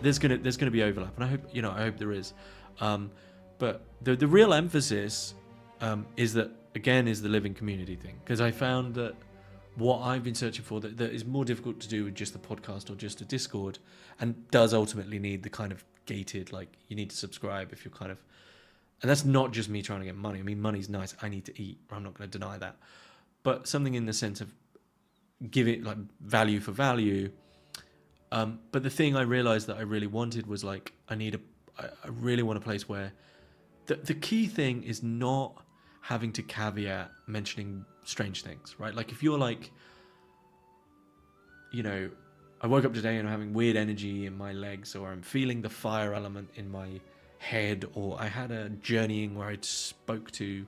there's gonna be overlap, and I hope there is. But the real emphasis is that, again, is the living community thing, because I found that what I've been searching for that is more difficult to do with just the podcast or just a Discord, and does ultimately need the kind of gated, like, you need to subscribe if you're kind of, and that's not just me trying to get money. I mean, money's nice. I need to eat. I'm not going to deny that. But something in the sense of giving, like, value for value. But the thing I realized that I really wanted was, like, I really want a place where the key thing is not having to caveat mentioning strange things, right? Like, if you're like, you know, I woke up today and I'm having weird energy in my legs, or I'm feeling the fire element in my head, or I had a journeying where I spoke to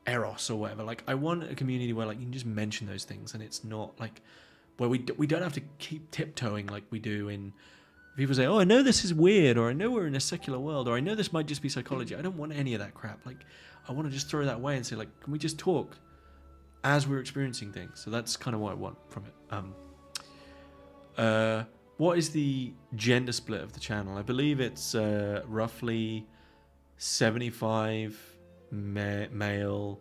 Eros or whatever. Like, I want a community where, like, you can just mention those things, and it's not like where we don't have to keep tiptoeing like we do in people say, oh, I know this is weird, or I know we're in a secular world, or I know this might just be psychology. I don't want any of that crap. Like, I want to just throw that away and say, like, can we just talk as we're experiencing things? So that's kind of what I want from it. What is the gender split of the channel? I believe it's roughly 75 male,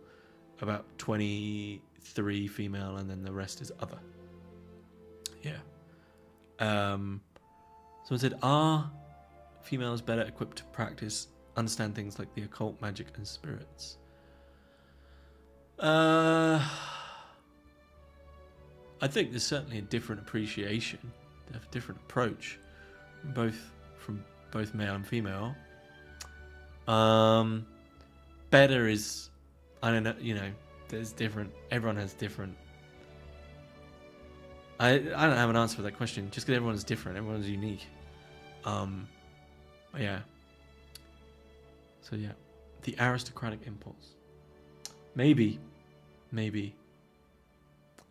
about 23 female, and then the rest is other. Yeah. Someone said, are females better equipped to practice, understand things like the occult, magic, and spirits? I think there's certainly a different appreciation, a different approach, from both male and female. Better is, I don't know, you know, there's different. Everyone has different. I don't have an answer for that question. Just because everyone's different, everyone's unique. Yeah. So yeah, the aristocratic impulse. Maybe.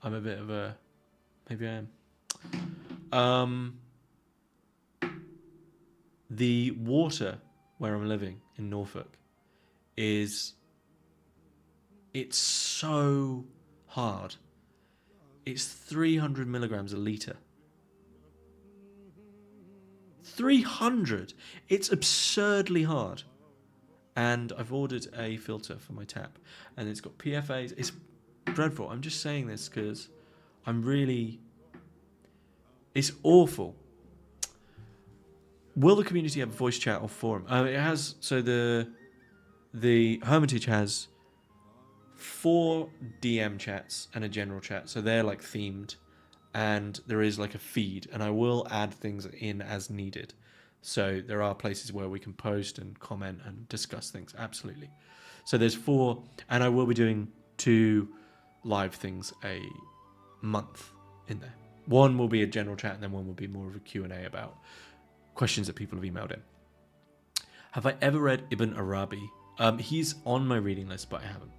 I'm a bit of a. Maybe I am. The water where I'm living in Norfolk it's so hard. It's 300 milligrams a litre. 300! It's absurdly hard. And I've ordered a filter for my tap, and it's got PFAs. It's dreadful. I'm just saying this because it's awful. Will the community have a voice chat or forum? It has. So the Hermitage has 4 DM chats and a general chat. So they're like themed, and there is like a feed, and I will add things in as needed. So there are places where we can post and comment and discuss things. Absolutely. So there's 4, and I will be doing 2 live things a month in there. One will be a general chat, and then one will be more of a Q&A about questions that people have emailed in. Have I ever read Ibn Arabi? He's on my reading list, but I haven't.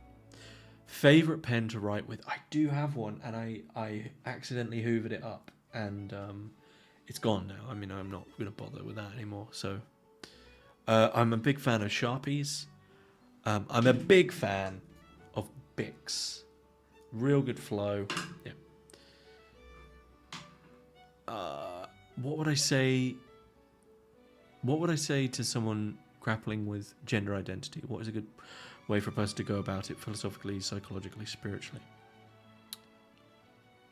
Favorite pen to write with? I do have one, and I accidentally hoovered it up, and it's gone now. I mean, I'm not going to bother with that anymore. So I'm a big fan of Sharpies. I'm a big fan of Bics. Real good flow. Yeah. What would I say? What would I say to someone grappling with gender identity? What is a good way for a person to go about it philosophically, psychologically, spiritually?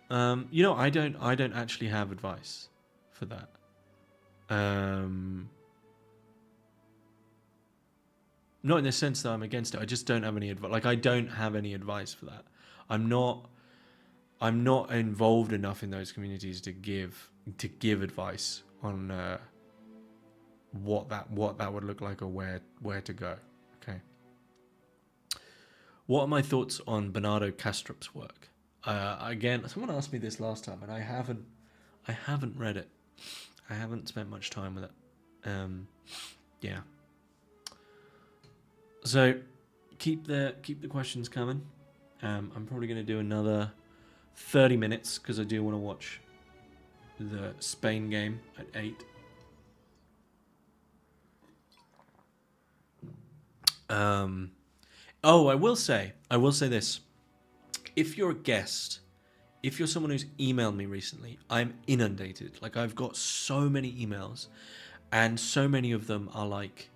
You know, I don't actually have advice for that. Not in the sense that I'm against it. I just don't have any advice. Like, I don't have any advice for that. I'm not involved enough in those communities to give advice on what that would look like, or where to go. Okay. What are my thoughts on Bernardo Kastrup's work? Again, someone asked me this last time, and I haven't read it. I haven't spent much time with it. Yeah. So keep the questions coming. I'm probably going to do another 30 minutes because I do want to watch the Spain game at 8. Oh, I will say this. If you're a guest, if you're someone who's emailed me recently, I'm inundated. Like, I've got so many emails, and so many of them are like,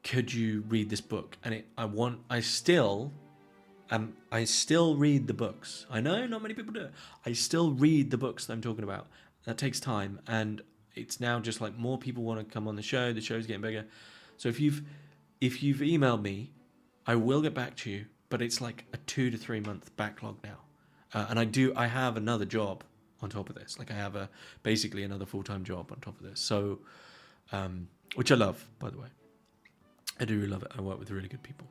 could you read this book? And I still read the books. I know not many people do it. I still read the books that I'm talking about. That takes time, and it's now just like more people want to come on the show. The show's getting bigger. So if you've emailed me, I will get back to you, but it's like a 2 to 3 month backlog now. I have another job on top of this. Like, I have basically another full-time job on top of this. So, which I love, by the way. I do really love it. I work with really good people.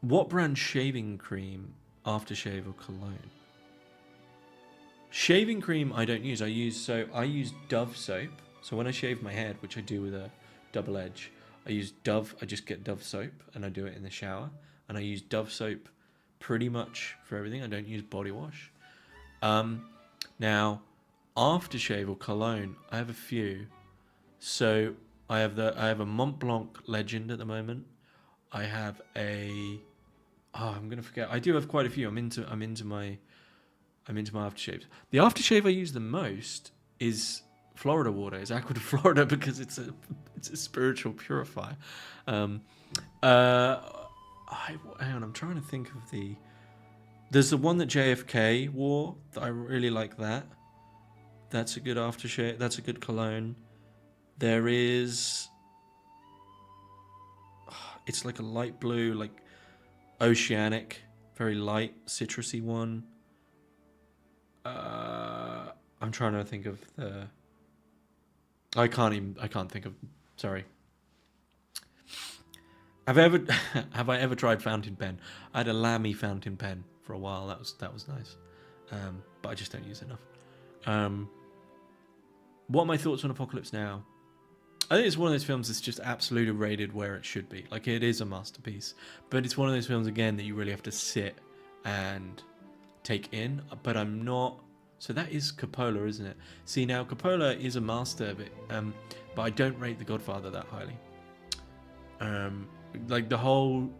What brand shaving cream, aftershave, or cologne? Shaving cream I don't use. I use Dove soap. So when I shave my head, which I do with a double edge, I use Dove. I just get Dove soap and I do it in the shower. And I use Dove soap pretty much for everything. I don't use body wash. Now, aftershave or cologne, I have a few. So I have a Mont Blanc Legend at the moment. I have I'm gonna forget. I do have quite a few. I'm into my aftershaves. The aftershave I use the most is Florida water. It's Aqua de Florida because it's a spiritual purifier. Hang on, I'm trying to think of There's the one that JFK wore. I really like that. That's a good aftershave. That's a good cologne. There is. It's like a light blue, like oceanic, very light, citrusy one. I'm trying to think of the. I can't think of. Sorry. Have I ever tried fountain pen? I had a Lamy fountain pen for a while. That was nice, but I just don't use it enough. What are my thoughts on Apocalypse Now? I think it's one of those films that's just absolutely rated where it should be. Like, it is a masterpiece, but it's one of those films again that you really have to sit and take in. But I'm not. So that is Coppola, isn't it? See, now Coppola is a master of it, but I don't rate The Godfather that highly. Like the whole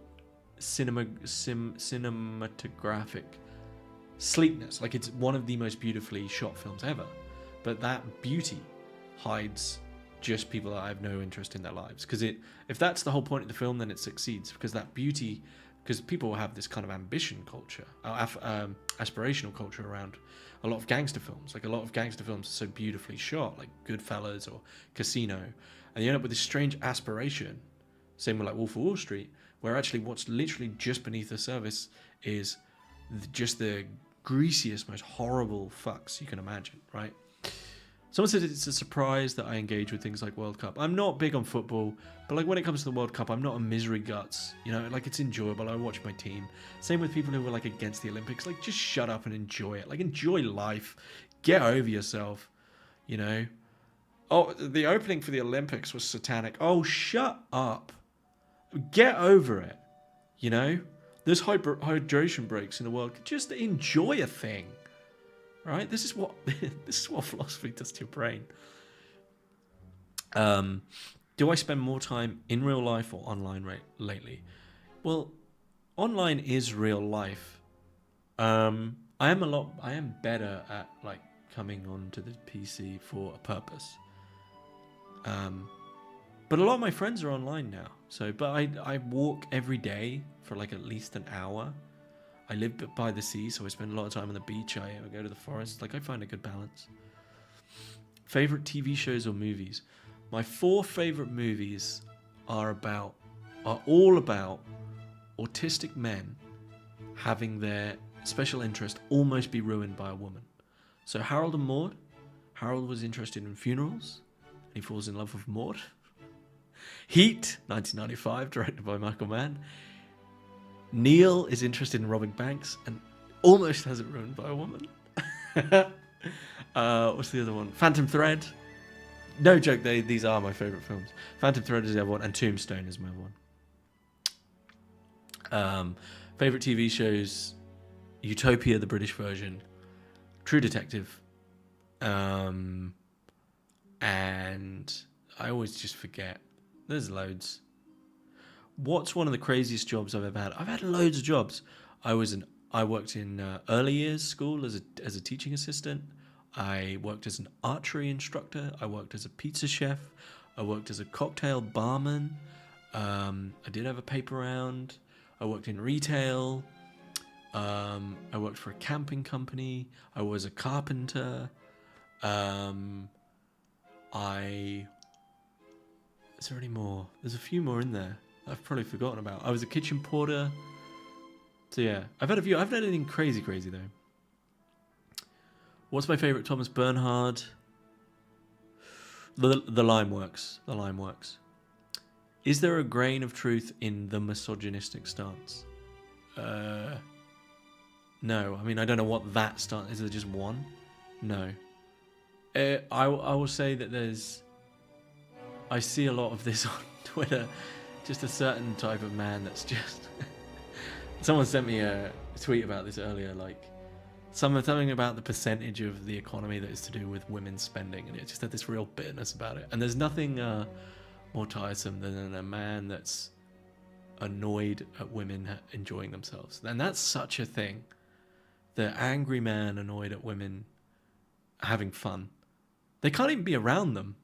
cinematographic sleekness, like it's one of the most beautifully shot films ever, but that beauty hides just people that I have no interest in their lives. Because if that's the whole point of the film, then it succeeds, because that beauty, because people have this kind of ambition culture, aspirational culture around a lot of gangster films. Like, a lot of gangster films are so beautifully shot, like Goodfellas or Casino, and you end up with this strange aspiration. Same with like Wolf of Wall Street, where actually what's literally just beneath the surface is just the greasiest, most horrible fucks you can imagine, right? Someone said it's a surprise that I engage with things like World Cup. I'm not big on football, but like when it comes to the World Cup, I'm not a misery guts. You know, like, it's enjoyable. I watch my team. Same with people who are like against the Olympics. Like, just shut up and enjoy it. Like, enjoy life. Get over yourself. You know. Oh, the opening for the Olympics was satanic. Oh, shut up. Get over it. You know. There's hydration breaks in the world. Just enjoy a thing. Right? This is what philosophy does to your brain. Do I spend more time in real life or online lately? Well, online is real life. I am better at like coming onto the PC for a purpose. But a lot of my friends are online now. But I walk every day for like at least an hour. I live by the sea, so I spend a lot of time on the beach. I go to the forest. Like, I find a good balance. Favorite TV shows or movies? My 4 favorite movies are all about autistic men having their special interest almost be ruined by a woman. So Harold and Maude. Harold was interested in funerals, and he falls in love with Maude. Heat, 1995, directed by Michael Mann. Neil is interested in robbing banks and almost has it ruined by a woman. What's the other one? Phantom Thread. No joke, these are my favourite films. Phantom Thread is the other one, and Tombstone is my one. Favourite TV shows: Utopia, the British version, True Detective, and I always just forget. There's loads. What's one of the craziest jobs I've ever had? I've had loads of jobs. I worked in early years school as a teaching assistant. I worked as an archery instructor. I worked as a pizza chef. I worked as a cocktail barman. I did have a paper round. I worked in retail. I worked for a camping company. I was a carpenter. Is there any more? There's a few more in there I've probably forgotten about. I was a kitchen porter. So yeah, I've had a few. I haven't had anything crazy though. What's my favourite Thomas Bernhard? The Lime Works. The Lime Works. Is there a grain of truth in the misogynistic stance? No. I mean, I don't know what that stance is. There just one? No. I will say that I see a lot of this on Twitter. Just a certain type of man that's just... Someone sent me a tweet about this earlier, like something about the percentage of the economy that is to do with women's spending, and it just had this real bitterness about it. And there's nothing more tiresome than a man that's annoyed at women enjoying themselves. And that's such a thing. The angry man annoyed at women having fun. They can't even be around them.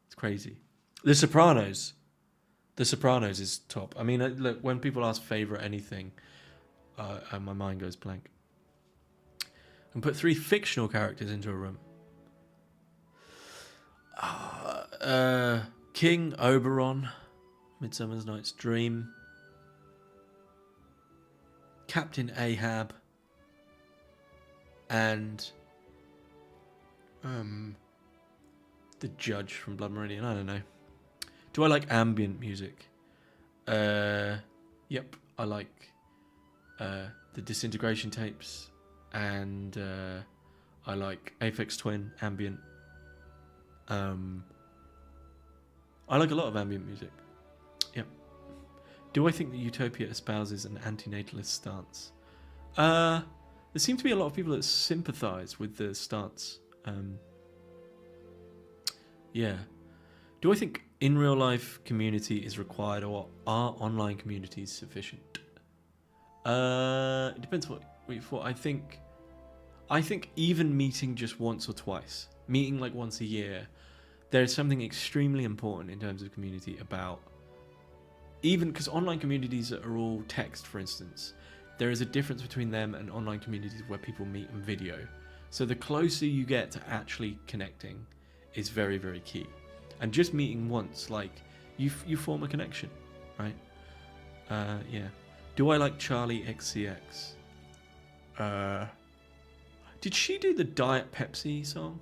It's crazy. The Sopranos. The Sopranos is top. I mean, look, when people ask favourite anything, my mind goes blank. And put 3 fictional characters into a room. King Oberon, Midsummer Night's Dream. Captain Ahab. And the Judge from Blood Meridian. I don't know. Do I like ambient music? Yep, I like the Disintegration tapes, and I like Aphex Twin ambient. I like a lot of ambient music. Yep. Do I think that Utopia espouses an antinatalist stance? There seem to be a lot of people that sympathise with the stance. Yeah. Do I think in real life community is required, or are online communities sufficient? It depends what we thought. I think even meeting just once or twice, meeting like once a year, there's something extremely important in terms of community about, even because online communities are all text, for instance, there is a difference between them and online communities where people meet in video. So the closer you get to actually connecting is very, very key. And just meeting once, like, you form a connection, right? Yeah. Do I like Charlie XCX? Did she do the Diet Pepsi song?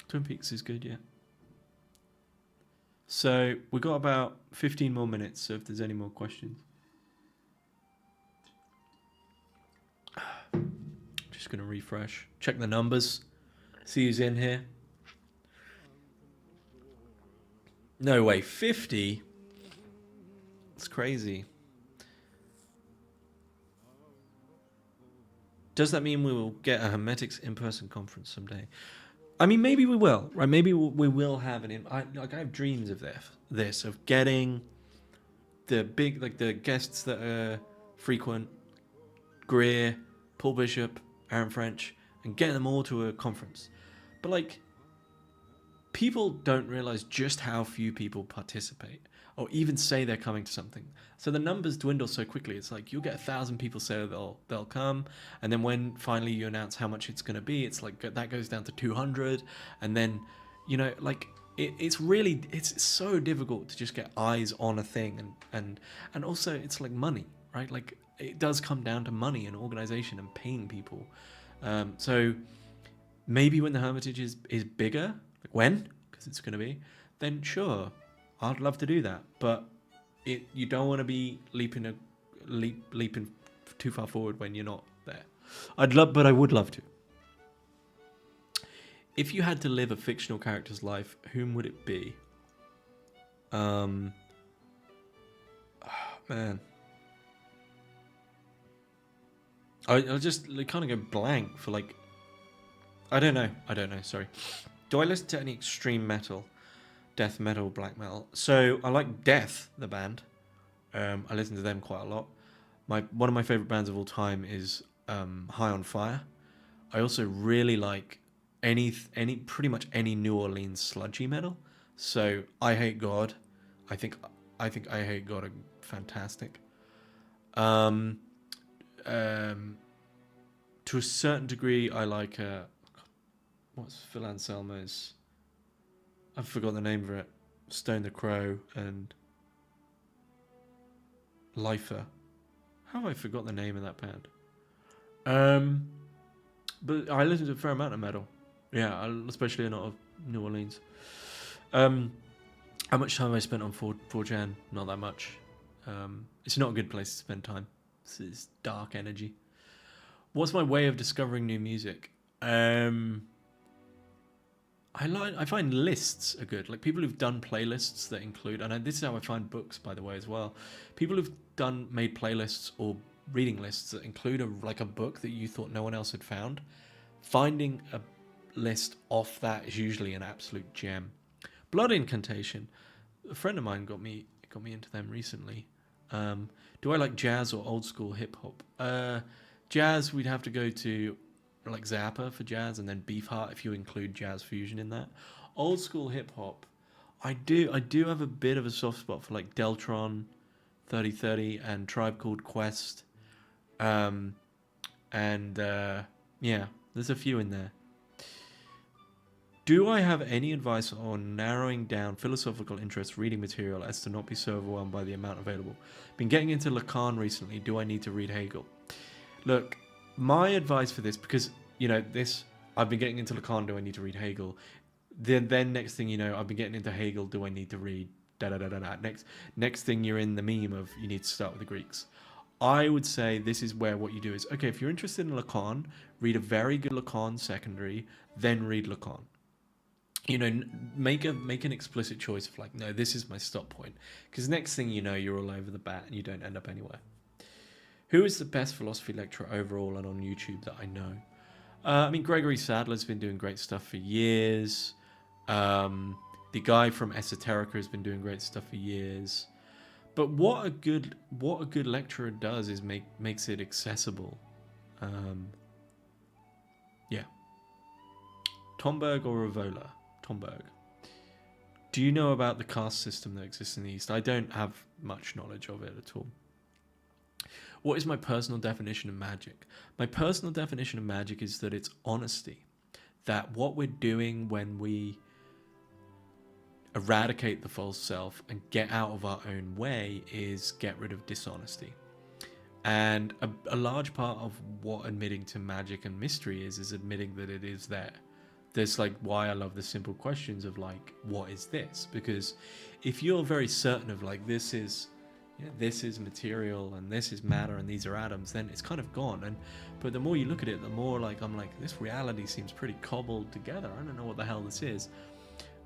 Twin Peaks is good, yeah. So we've got about 15 more minutes, so if there's any more questions. Just going to refresh. Check the numbers. See who's in here. No way, 50? It's crazy. Does that mean we will get a Hermetics in-person conference someday? I mean, maybe we will, right? Maybe we will have I have dreams of this, of getting the big, like the guests that are frequent, Greer, Paul Bishop, Aaron French, and getting them all to a conference. But like, people don't realize just how few people participate or even say they're coming to something. So the numbers dwindle so quickly. It's like you'll get 1,000 people say they'll come, and then when finally you announce how much it's going to be, it's like that goes down to 200, and then like it's so difficult to just get eyes on a thing, and also it's like money, right? Like it does come down to money and organization and paying people. So maybe when the Hermitage is bigger, like when, because it's going to be, then sure, I'd love to do that. But you don't want to be leaping too far forward when you're not there. But I would love to. If you had to live a fictional character's life, whom would it be? Man. I'll just kind of go blank for like I don't know. Sorry. Do I listen to any extreme metal, death metal, black metal? So I like Death, the band. I listen to them quite a lot. One of my favorite bands of all time is High on Fire. I also really like any pretty much any New Orleans sludgy metal. So I Hate God. I think I Hate God are fantastic. Um, um, to a certain degree, I like what's Phil Anselmo's? I forgot the name of it. Stone the Crow and Lifer. How have I forgot the name of that band? But I listen to a fair amount of metal. Yeah, especially a lot of New Orleans. How much time have I spent on 4chan? Not that much. It's not a good place to spend time. It's dark energy. What's my way of discovering new music? I find lists are good. Like people who've done playlists that include, and this is how I find books, by the way, as well. People who've made playlists or reading lists that include a book that you thought no one else had found. Finding a list off that is usually an absolute gem. Blood Incantation. A friend of mine got me into them recently. Do I like jazz or old school hip hop? Jazz, we'd have to go to like Zappa for jazz, and then Beefheart if you include jazz fusion in that. Old school hip hop, I do have a bit of a soft spot for like Deltron, 3030, and Tribe Called Quest, yeah, there's a few in there. Do I have any advice on narrowing down philosophical interest reading material as to not be so overwhelmed by the amount available? Been getting into Lacan recently. Do I need to read Hegel? Look, my advice for this, because, I've been getting into Lacan, do I need to read Hegel? Then next thing you know, I've been getting into Hegel, do I need to read da-da-da-da-da? Next thing you're in the meme of you need to start with the Greeks. I would say this is where what you do is, okay, if you're interested in Lacan, read a very good Lacan secondary, then read Lacan. Make an explicit choice of like, no, this is my stop point. Because next thing you know, you're all over the bat and you don't end up anywhere. Who is the best philosophy lecturer overall and on YouTube that I know? Gregory Sadler's been doing great stuff for years. The guy from Esoterica has been doing great stuff for years. But what a good lecturer does is makes it accessible. Yeah. Tomberg or Ravola? Tomberg. Do you know about the caste system that exists in the East? I don't have much knowledge of it at all. What is my personal definition of magic? My personal definition of magic is that it's honesty. That what we're doing when we eradicate the false self and get out of our own way is get rid of dishonesty. And a large part of what admitting to magic and mystery is admitting that it is there. That's like why I love the simple questions of like, what is this? Because if you're very certain of like, this is material and this is matter and these are atoms, then it's kind of gone. But the more you look at it, the more like I'm like, this reality seems pretty cobbled together. I don't know what the hell this is.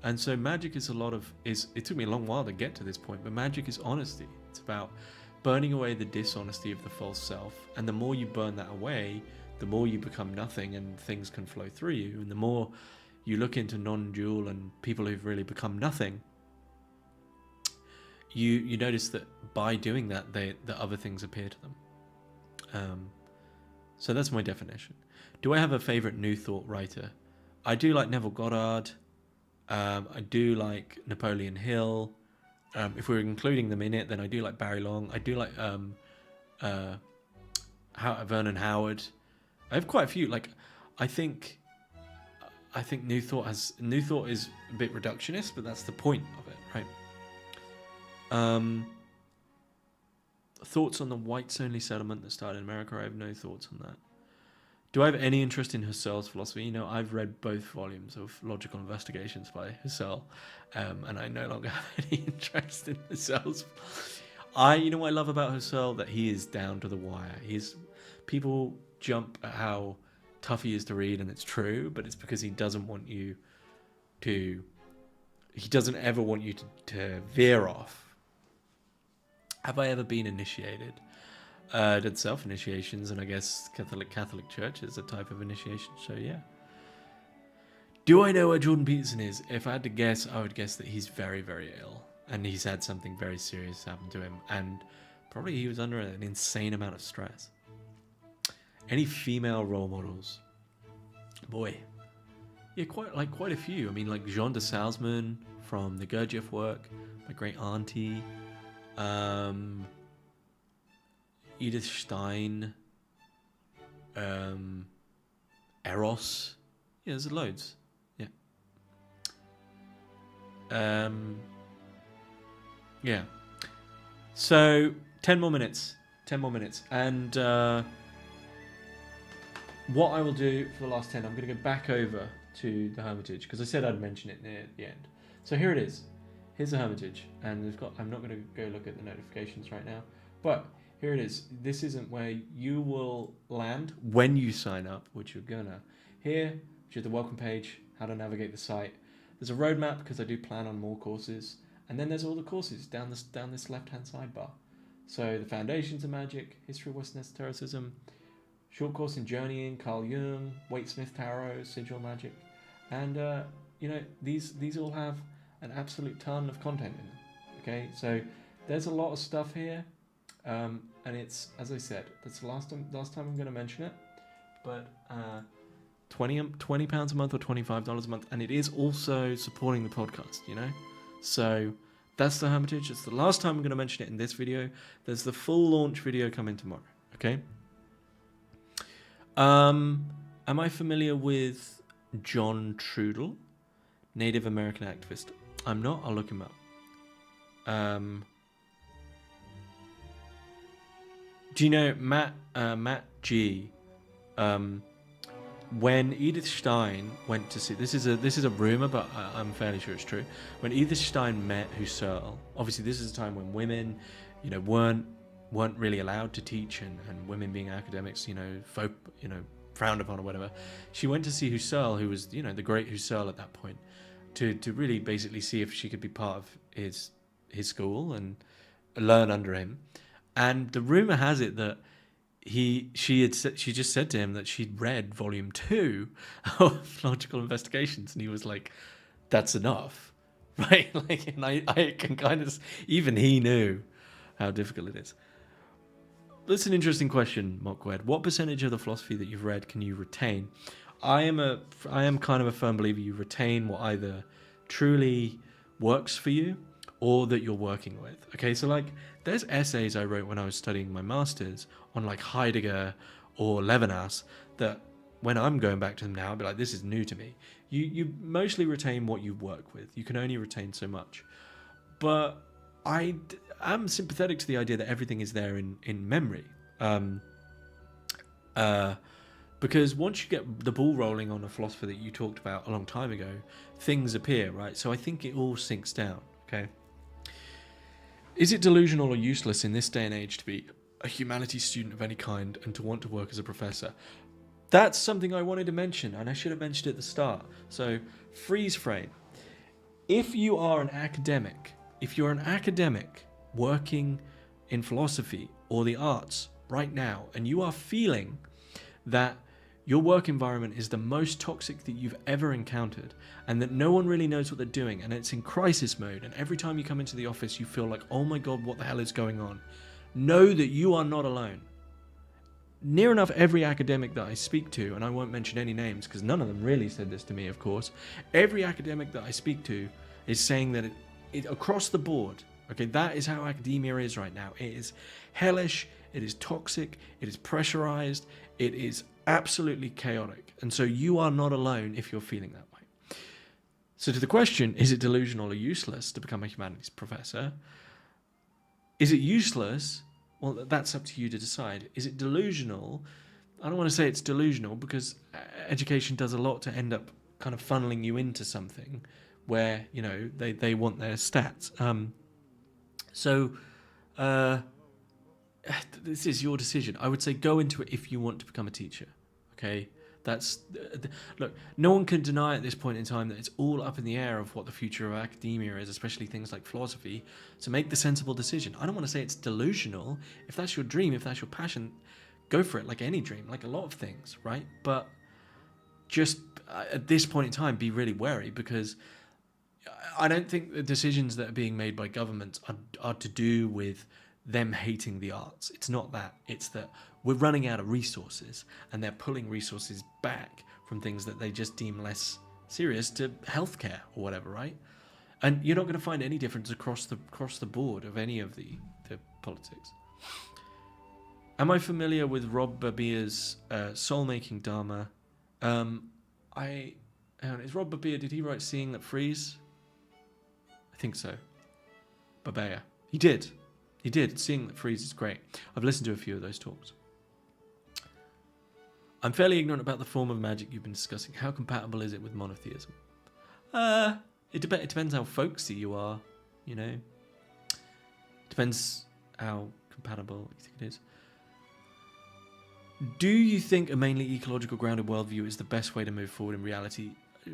And so magic is it took me a long while to get to this point, but magic is honesty. It's about burning away the dishonesty of the false self. And the more you burn that away, the more you become nothing and things can flow through you. And the more you look into non-dual and people who've really become nothing, you notice that by doing that, the other things appear to them. So that's my definition. Do I have a favorite New Thought writer? I do like Neville Goddard. I do like Napoleon Hill. If we're including them in it, then I do like Barry Long. I do like Vernon Howard. I have quite a few. Like, I think New Thought is a bit reductionist, but that's the point of it, right? Thoughts on the whites-only settlement that started in America? I have no thoughts on that. Do I have any interest in Husserl's philosophy? I've read both volumes of Logical Investigations by Husserl, and I no longer have any interest in Husserl's. What I love about Husserl? That he is down to the wire. People jump at how tough he is to read, and it's true, but it's because he doesn't want you to. He doesn't ever want you to veer off. Have I ever been initiated? Did self-initiations, and I guess Catholic Church is a type of initiation, so yeah. Do I know where Jordan Peterson is? If I had to guess, I would guess that he's very, very ill. And he's had something very serious happen to him. And probably he was under an insane amount of stress. Any female role models? Boy. Yeah, quite a few. I mean, like Jean de Salzman from the Gurdjieff work. My great auntie. Edith Stein. Eros. Yeah, there's loads. Yeah. Yeah. So 10 more minutes. And what I will do for the last 10, I'm going to go back over to the Hermitage because I said I'd mention it near the end. So here it is. Here's the Hermitage, and I'm not going to go look at the notifications right now, but here it is. This isn't where you will land when you sign up, which you're gonna. Here, which is the welcome page, how to navigate the site. There's a roadmap because I do plan on more courses, and then there's all the courses down this left-hand sidebar. So the Foundations of Magic, History of Western Esotericism, short course in Journeying, Carl Jung, Waite-Smith Tarot, Sigil Magic, and these all have an absolute ton of content in them. Okay, so there's a lot of stuff here, and it's, as I said, that's the last time I'm going to mention it, but £20 a month or $25 a month, and it is also supporting the podcast, so that's the Hermitage. It's the last time I'm going to mention it in this video. There's the full launch video coming tomorrow. Okay. Am I familiar with John Trudell, Native American activist? I'm not. I'll look him up. Do you know Matt G? When Edith Stein went to see, this is a rumor, but I'm fairly sure it's true. When Edith Stein met Husserl, obviously this is a time when women, weren't really allowed to teach, and women being academics, frowned upon or whatever. She went to see Husserl, who was, the great Husserl at that point, to really basically see if she could be part of his school and learn under him. And the rumor has it that she just said to him that she'd read volume 2 of Logical Investigations, and he was like, "That's enough," right? Like, and I can kind of, even he knew how difficult it is. That's an interesting question, Mokwed. What percentage of the philosophy that you've read can you retain? I am kind of a firm believer you retain what either truly works for you or that you're working with. Okay, so like there's essays I wrote when I was studying my masters on like Heidegger or Levinas that when I'm going back to them now, I'll be like, this is new to me. You mostly retain what you work with. You can only retain so much. But I'm sympathetic to the idea that everything is there in memory. Because once you get the ball rolling on a philosopher that you talked about a long time ago, things appear, right? So I think it all sinks down, okay? Is it delusional or useless in this day and age to be a humanities student of any kind and to want to work as a professor? That's something I wanted to mention, and I should have mentioned it at the start. So, freeze frame. If you are an academic, working in philosophy or the arts right now, and you are feeling that your work environment is the most toxic that you've ever encountered, and that no one really knows what they're doing, and it's in crisis mode, and every time you come into the office you feel like, oh my god, what the hell is going on? Know that you are not alone. Near enough every academic that I speak to, and I won't mention any names because none of them really said this to me, of course, every academic that I speak to is saying that it across the board, okay, that is how academia is right now. It is hellish, it is toxic, it is pressurized, it is absolutely chaotic. And so you are not alone if you're feeling that way. So to the question, is it delusional or useless to become a humanities professor? Is it useless? Well, that's up to you to decide. Is it delusional? I don't want to say it's delusional because education does a lot to end up kind of funneling you into something where, they want their stats. This is your decision. I would say go into it if you want to become a teacher. Okay, look. No one can deny at this point in time that it's all up in the air of what the future of academia is, especially things like philosophy. So make the sensible decision. I don't want to say it's delusional. If that's your dream, if that's your passion, go for it. Like any dream, like a lot of things, right? But just at this point in time, be really wary, because I don't think the decisions that are being made by governments are to do with them hating the arts. It's not that. It's that we're running out of resources, and they're pulling resources back from things that they just deem less serious to healthcare or whatever, right? And you're not going to find any difference across the board of any of the politics. Am I familiar with Rob Babier's soul-making Dharma? Is Rob Babir, did he write Seeing That Frees? I think so. Babaya. He did. Seeing That Frees is great. I've listened to a few of those talks. I'm fairly ignorant about the form of magic you've been discussing. How compatible is it with monotheism? It depends how folksy you are, you know. Depends how compatible you think it is. Do you think a mainly ecological grounded worldview is the best way to move forward in reality?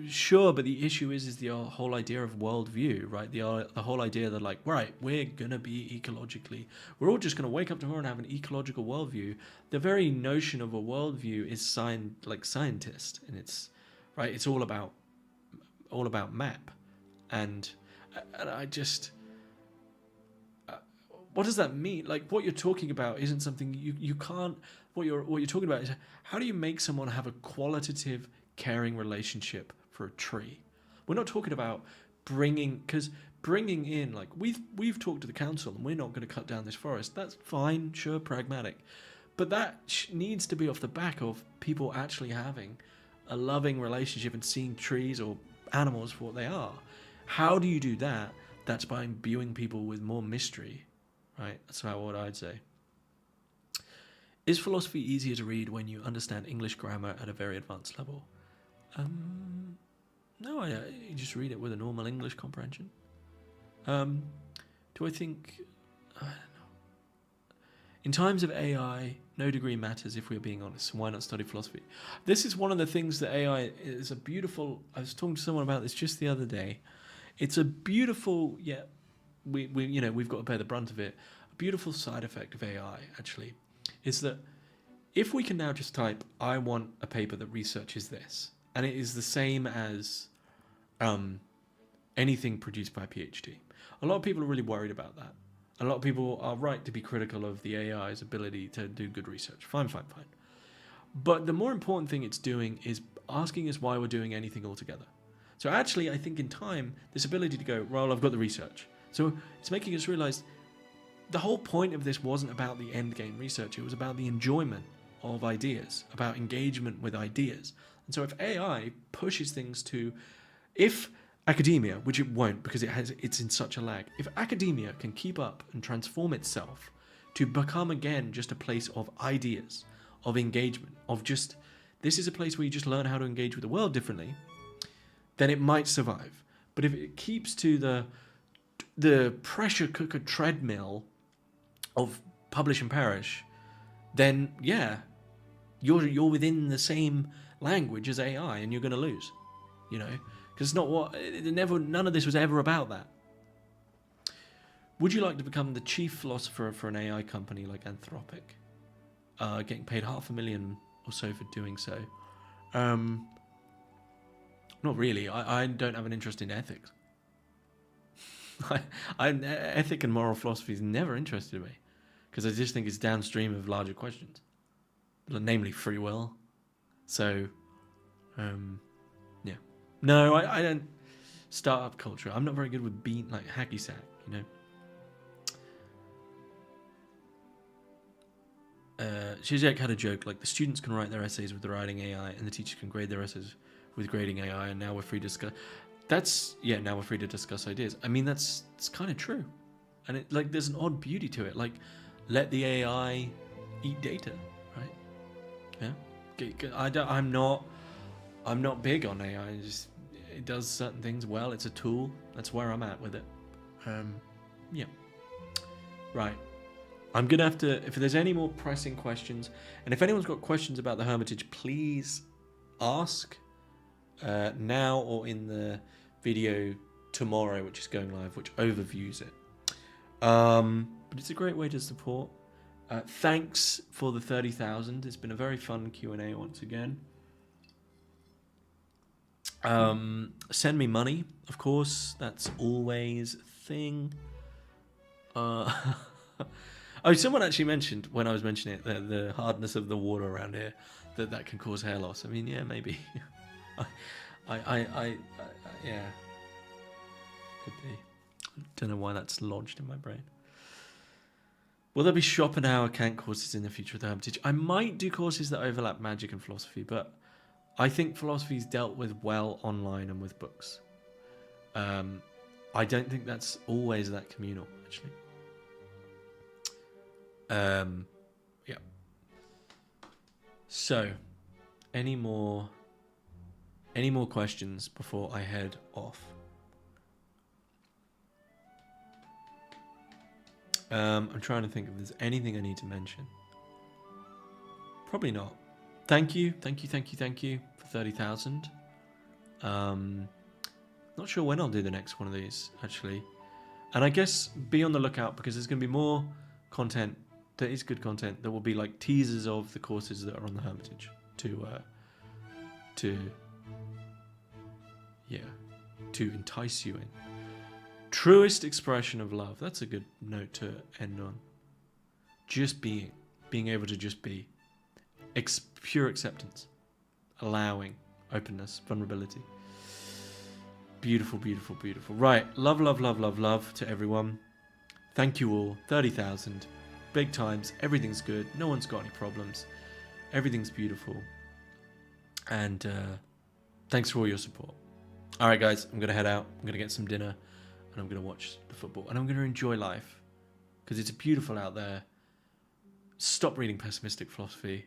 Sure, but the issue is the whole idea of worldview, right? The whole idea that, like, right, we're gonna be ecologically, we're all just gonna wake up tomorrow and have an ecological worldview. The very notion of a worldview is scientist, and it's right. It's all about map, and I just. What does that mean? Like, what you're talking about isn't something you can't. What you're talking about is, how do you make someone have a qualitative, caring relationship for a tree? We're not talking about bringing in, like, we've talked to the council and we're not going to cut down this forest. That's fine, sure, pragmatic, but that needs to be off the back of people actually having a loving relationship and seeing trees or animals for what they are. How do you do that? That's by imbuing people with more mystery. Right, that's what I'd say. Is philosophy easier to read when you understand English grammar at a very advanced level? No, you just read it with a normal English comprehension. Do I think... I don't know. In times of AI, no degree matters if we're being honest. Why not study philosophy? This is one of the things that AI is a beautiful... I was talking to someone about this just the other day. It's a beautiful... Yeah, we've got to bear the brunt of it. A beautiful side effect of AI, actually, is that if we can now just type, I want a paper that researches this, and it is the same as anything produced by a PhD. A lot of people are really worried about that. A lot of people are right to be critical of the AI's ability to do good research. Fine. But the more important thing it's doing is asking us why we're doing anything altogether. So actually, I think in time, this ability to go, well, I've got the research. So it's making us realize the whole point of this wasn't about the end game research. It was about the enjoyment of ideas, about engagement with ideas. And so if AI pushes things to, if academia, which it won't because it's in such a lag, if academia can keep up and transform itself to become again just a place of ideas, of engagement, of just, this is a place where you just learn how to engage with the world differently, then it might survive. But if it keeps to the pressure cooker treadmill of publish and perish, then yeah, you're within the same language as AI, and you're going to lose, you know, because it's not what none of this was ever about that. Would you like to become the chief philosopher for an AI company like Anthropic, getting paid $500,000 or so for doing so? Not really. I don't have an interest in ethics. Ethic and moral philosophy has never interested me, because I just think it's downstream of larger questions, namely free will. So, yeah. No, I don't. Startup culture. I'm not very good with being like hacky sack, you know. Zizek had a joke like the students can write their essays with the writing AI, and the teachers can grade their essays with grading AI, and now we're free to discuss. Now we're free to discuss ideas. I mean, it's kind of true, and it like there's an odd beauty to it. Like, let the AI eat data, right? Yeah. I'm not big on AI. It does certain things well. It's a tool. That's where I'm at with it. Yeah. Right. I'm gonna have to. If there's any more pressing questions, and if anyone's got questions about the Hermitage, please ask now or in the video tomorrow, which is going live, which overviews it. But it's a great way to support. Thanks for the 30,000. It's been a very fun Q&A once again. Send me money, of course. That's always a thing. Oh, someone actually mentioned when I was mentioning it the hardness of the water around here that can cause hair loss. I mean, yeah, maybe. I yeah, could be. Don't know why that's lodged in my brain. Will there be Schopenhauer Kant courses in the future of the Hermitage? I might do courses that overlap magic and philosophy, but I think philosophy is dealt with well online and with books. I don't think that's always that communal, actually. Yeah. So, any more questions before I head off? I'm trying to think if there's anything I need to mention. Probably not. Thank you for 30,000. Not sure when I'll do the next one of these, actually. And I guess be on the lookout, because there's going to be more content that is good content. There will be like teasers of the courses that are on the Hermitage to entice you in. Truest expression of love. That's a good note to end on. Just being able to just be. Pure acceptance, allowing, openness, vulnerability. Beautiful, beautiful, beautiful. Right, love to everyone. Thank you all. 30,000, big times. Everything's good. No one's got any problems. Everything's beautiful. And thanks for all your support. All right, guys, I'm gonna head out. I'm gonna get some dinner, and I'm gonna watch the football, and I'm gonna enjoy life because it's beautiful out there. Stop reading pessimistic philosophy.